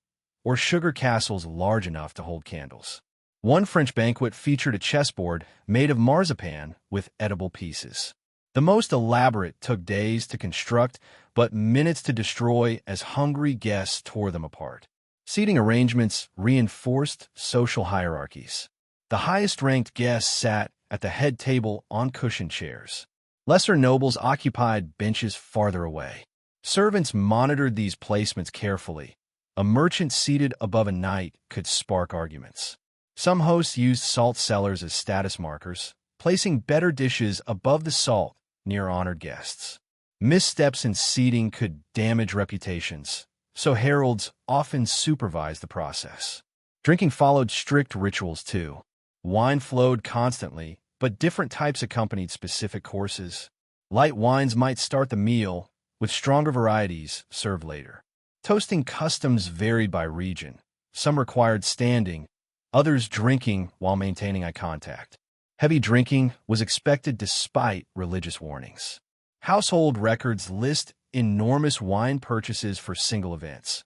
or sugar castles large enough to hold candles. One French banquet featured a chessboard made of marzipan with edible pieces. The most elaborate took days to construct, but minutes to destroy as hungry guests tore them apart. Seating arrangements reinforced social hierarchies. The highest-ranked guests sat at the head table on cushioned chairs. Lesser nobles occupied benches farther away. Servants monitored these placements carefully. A merchant seated above a knight could spark arguments. Some hosts used salt cellars as status markers, placing better dishes above the salt near honored guests. Missteps in seating could damage reputations, so heralds often supervised the process. Drinking followed strict rituals too. Wine flowed constantly, but different types accompanied specific courses. Light wines might start the meal, with stronger varieties served later. Toasting customs varied by region. Some required standing, others drinking while maintaining eye contact. Heavy drinking was expected despite religious warnings. Household records list enormous wine purchases for single events.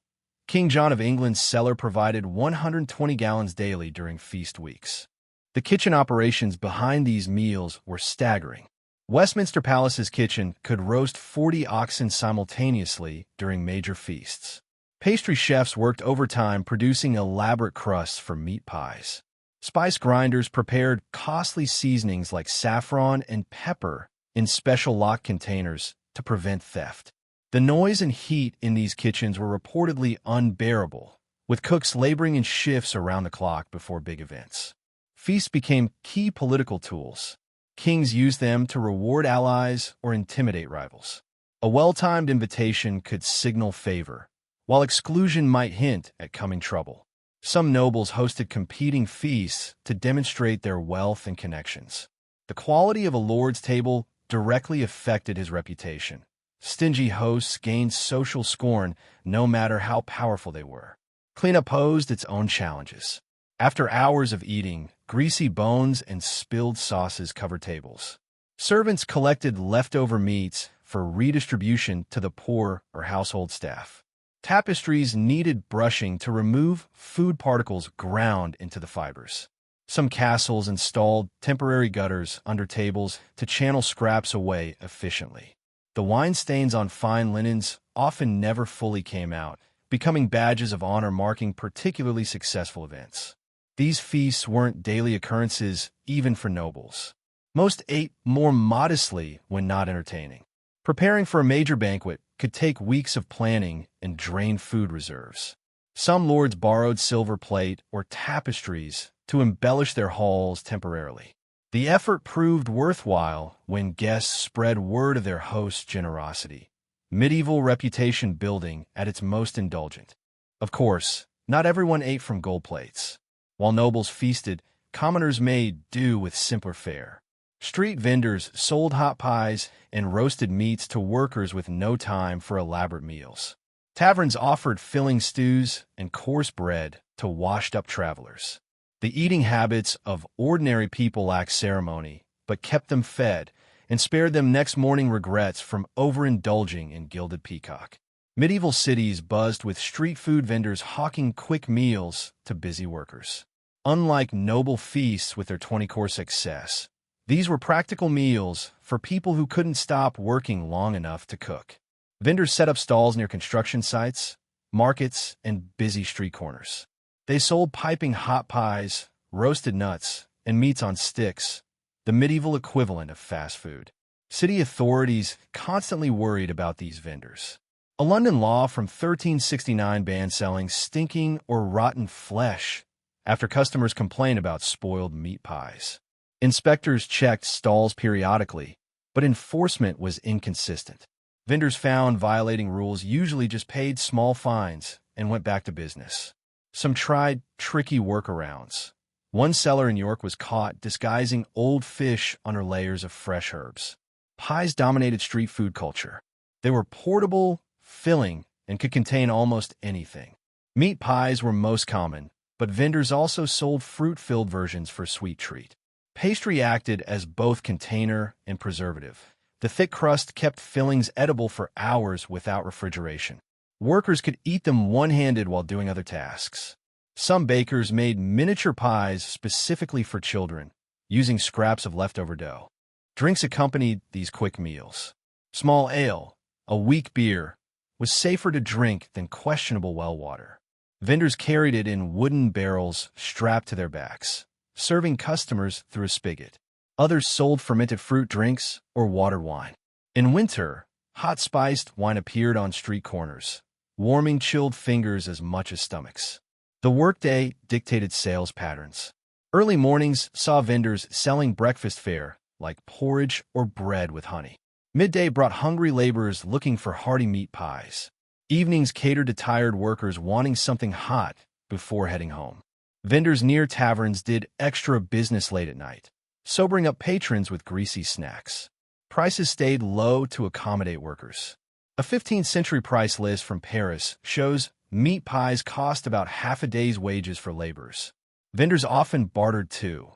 King John of England's cellar provided 120 gallons daily during feast weeks. The kitchen operations behind these meals were staggering. Westminster Palace's kitchen could roast 40 oxen simultaneously during major feasts. Pastry chefs worked overtime producing elaborate crusts for meat pies. Spice grinders prepared costly seasonings like saffron and pepper in special locked containers to prevent theft. The noise and heat in these kitchens were reportedly unbearable, with cooks laboring in shifts around the clock before big events. Feasts became key political tools. Kings used them to reward allies or intimidate rivals. A well-timed invitation could signal favor, while exclusion might hint at coming trouble. Some nobles hosted competing feasts to demonstrate their wealth and connections. The quality of a lord's table directly affected his reputation. Stingy hosts gained social scorn no matter how powerful they were. Cleanup posed its own challenges. After hours of eating, greasy bones and spilled sauces covered tables. Servants collected leftover meats for redistribution to the poor or household staff. Tapestries needed brushing to remove food particles ground into the fibers. Some castles installed temporary gutters under tables to channel scraps away efficiently. The wine stains on fine linens often never fully came out, becoming badges of honor marking particularly successful events. These feasts weren't daily occurrences even for nobles. Most ate more modestly when not entertaining. Preparing for a major banquet could take weeks of planning and drain food reserves. Some lords borrowed silver plate or tapestries to embellish their halls temporarily. The effort proved worthwhile when guests spread word of their host's generosity. Medieval reputation building at its most indulgent. Of course, not everyone ate from gold plates. While nobles feasted, commoners made do with simpler fare. Street vendors sold hot pies and roasted meats to workers with no time for elaborate meals. Taverns offered filling stews and coarse bread to washed-up travelers. The eating habits of ordinary people lacked ceremony, but kept them fed and spared them next morning regrets from overindulging in gilded peacock. Medieval cities buzzed with street food vendors hawking quick meals to busy workers. Unlike noble feasts with their 20-course excess, these were practical meals for people who couldn't stop working long enough to cook. Vendors set up stalls near construction sites, markets, and busy street corners. They sold piping hot pies, roasted nuts, and meats on sticks, the medieval equivalent of fast food. City authorities constantly worried about these vendors. A London law from 1369 banned selling stinking or rotten flesh after customers complained about spoiled meat pies. Inspectors checked stalls periodically, but enforcement was inconsistent. Vendors found violating rules usually just paid small fines and went back to business. Some tried tricky workarounds. One seller in York was caught disguising old fish under layers of fresh herbs. Pies dominated street food culture. They were portable, filling, and could contain almost anything. Meat pies were most common, but vendors also sold fruit-filled versions for sweet treat. Pastry acted as both container and preservative. The thick crust kept fillings edible for hours without refrigeration. Workers could eat them one-handed while doing other tasks. Some bakers made miniature pies specifically for children, using scraps of leftover dough. Drinks accompanied these quick meals. Small ale, a weak beer, was safer to drink than questionable well water. Vendors carried it in wooden barrels strapped to their backs, serving customers through a spigot. Others sold fermented fruit drinks or watered wine. In winter, hot spiced wine appeared on street corners, warming chilled fingers as much as stomachs. The workday dictated sales patterns. Early mornings saw vendors selling breakfast fare like porridge or bread with honey. Midday brought hungry laborers looking for hearty meat pies. Evenings catered to tired workers wanting something hot before heading home. Vendors near taverns did extra business late at night, sobering up patrons with greasy snacks. Prices stayed low to accommodate workers. A 15th century price list from Paris shows meat pies cost about half a day's wages for laborers. Vendors often bartered too,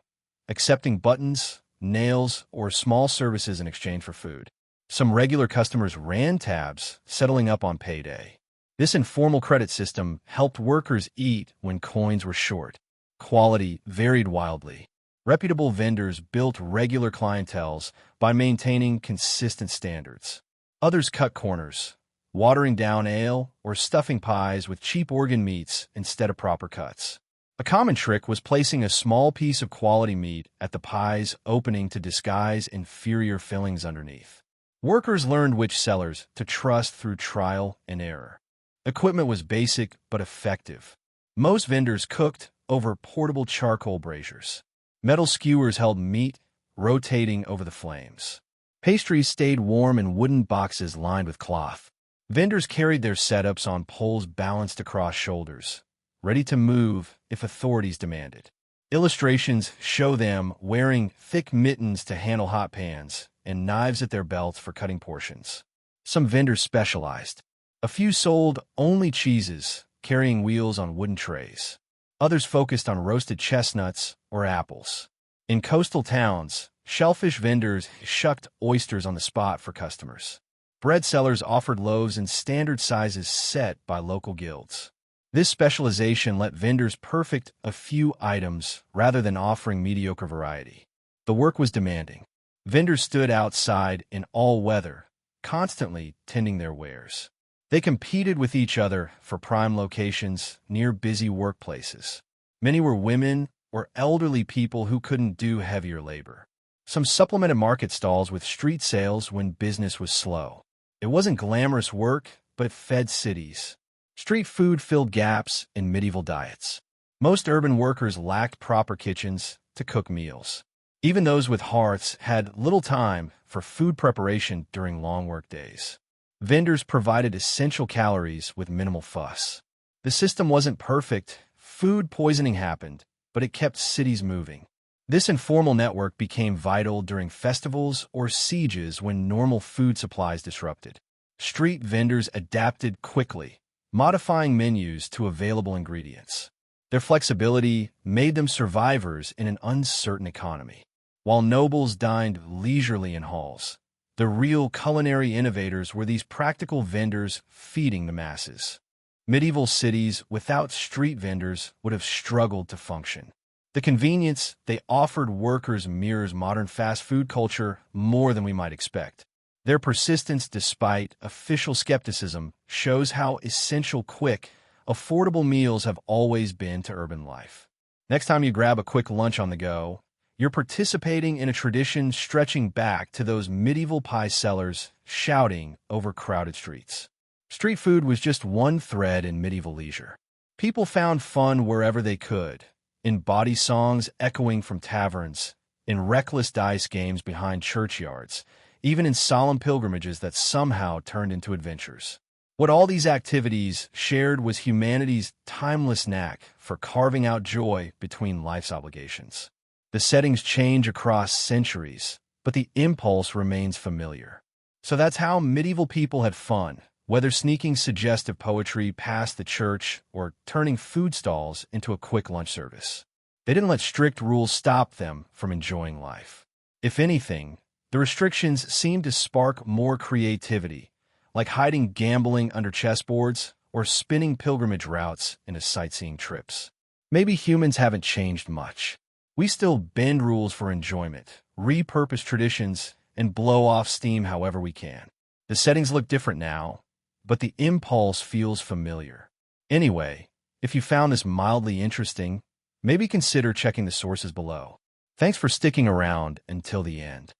accepting buttons, nails, or small services in exchange for food. Some regular customers ran tabs, settling up on payday. This informal credit system helped workers eat when coins were short. Quality varied wildly. Reputable vendors built regular clienteles by maintaining consistent standards. Others cut corners, watering down ale or stuffing pies with cheap organ meats instead of proper cuts. A common trick was placing a small piece of quality meat at the pie's opening to disguise inferior fillings underneath. Workers learned which sellers to trust through trial and error. Equipment was basic but effective. Most vendors cooked over portable charcoal braziers. Metal skewers held meat, rotating over the flames. Pastries stayed warm in wooden boxes lined with cloth. Vendors carried their setups on poles balanced across shoulders, ready to move if authorities demanded. Illustrations show them wearing thick mittens to handle hot pans and knives at their belts for cutting portions. Some vendors specialized. A few sold only cheeses, carrying wheels on wooden trays. Others focused on roasted chestnuts or apples. In coastal towns, shellfish vendors shucked oysters on the spot for customers. Bread sellers offered loaves in standard sizes set by local guilds. This specialization let vendors perfect a few items rather than offering mediocre variety. The work was demanding. Vendors stood outside in all weather, constantly tending their wares. They competed with each other for prime locations near busy workplaces. Many were women or elderly people who couldn't do heavier labor. Some supplemented market stalls with street sales when business was slow. It wasn't glamorous work, but it fed cities. Street food filled gaps in medieval diets. Most urban workers lacked proper kitchens to cook meals. Even those with hearths had little time for food preparation during long work days. Vendors provided essential calories with minimal fuss. The system wasn't perfect. Food poisoning happened, but it kept cities moving. This informal network became vital during festivals or sieges when normal food supplies disrupted. Street vendors adapted quickly, modifying menus to available ingredients. Their flexibility made them survivors in an uncertain economy. While nobles dined leisurely in halls, the real culinary innovators were these practical vendors feeding the masses. Medieval cities without street vendors would have struggled to function. The convenience they offered workers mirrors modern fast food culture more than we might expect. Their persistence despite official skepticism shows how essential quick, affordable meals have always been to urban life. Next time you grab a quick lunch on the go, you're participating in a tradition stretching back to those medieval pie sellers shouting over crowded streets. Street food was just one thread in medieval leisure. People found fun wherever they could, in bawdy songs echoing from taverns, in reckless dice games behind churchyards, even in solemn pilgrimages that somehow turned into adventures. What all these activities shared was humanity's timeless knack for carving out joy between life's obligations. The settings change across centuries, but the impulse remains familiar. So that's how medieval people had fun, whether sneaking suggestive poetry past the church or turning food stalls into a quick lunch service. They didn't let strict rules stop them from enjoying life. If anything, the restrictions seemed to spark more creativity, like hiding gambling under chessboards or spinning pilgrimage routes into sightseeing trips. Maybe humans haven't changed much. We still bend rules for enjoyment, repurpose traditions, and blow off steam however we can. The settings look different now, but the impulse feels familiar. Anyway, if you found this mildly interesting, maybe consider checking the sources below. Thanks for sticking around until the end.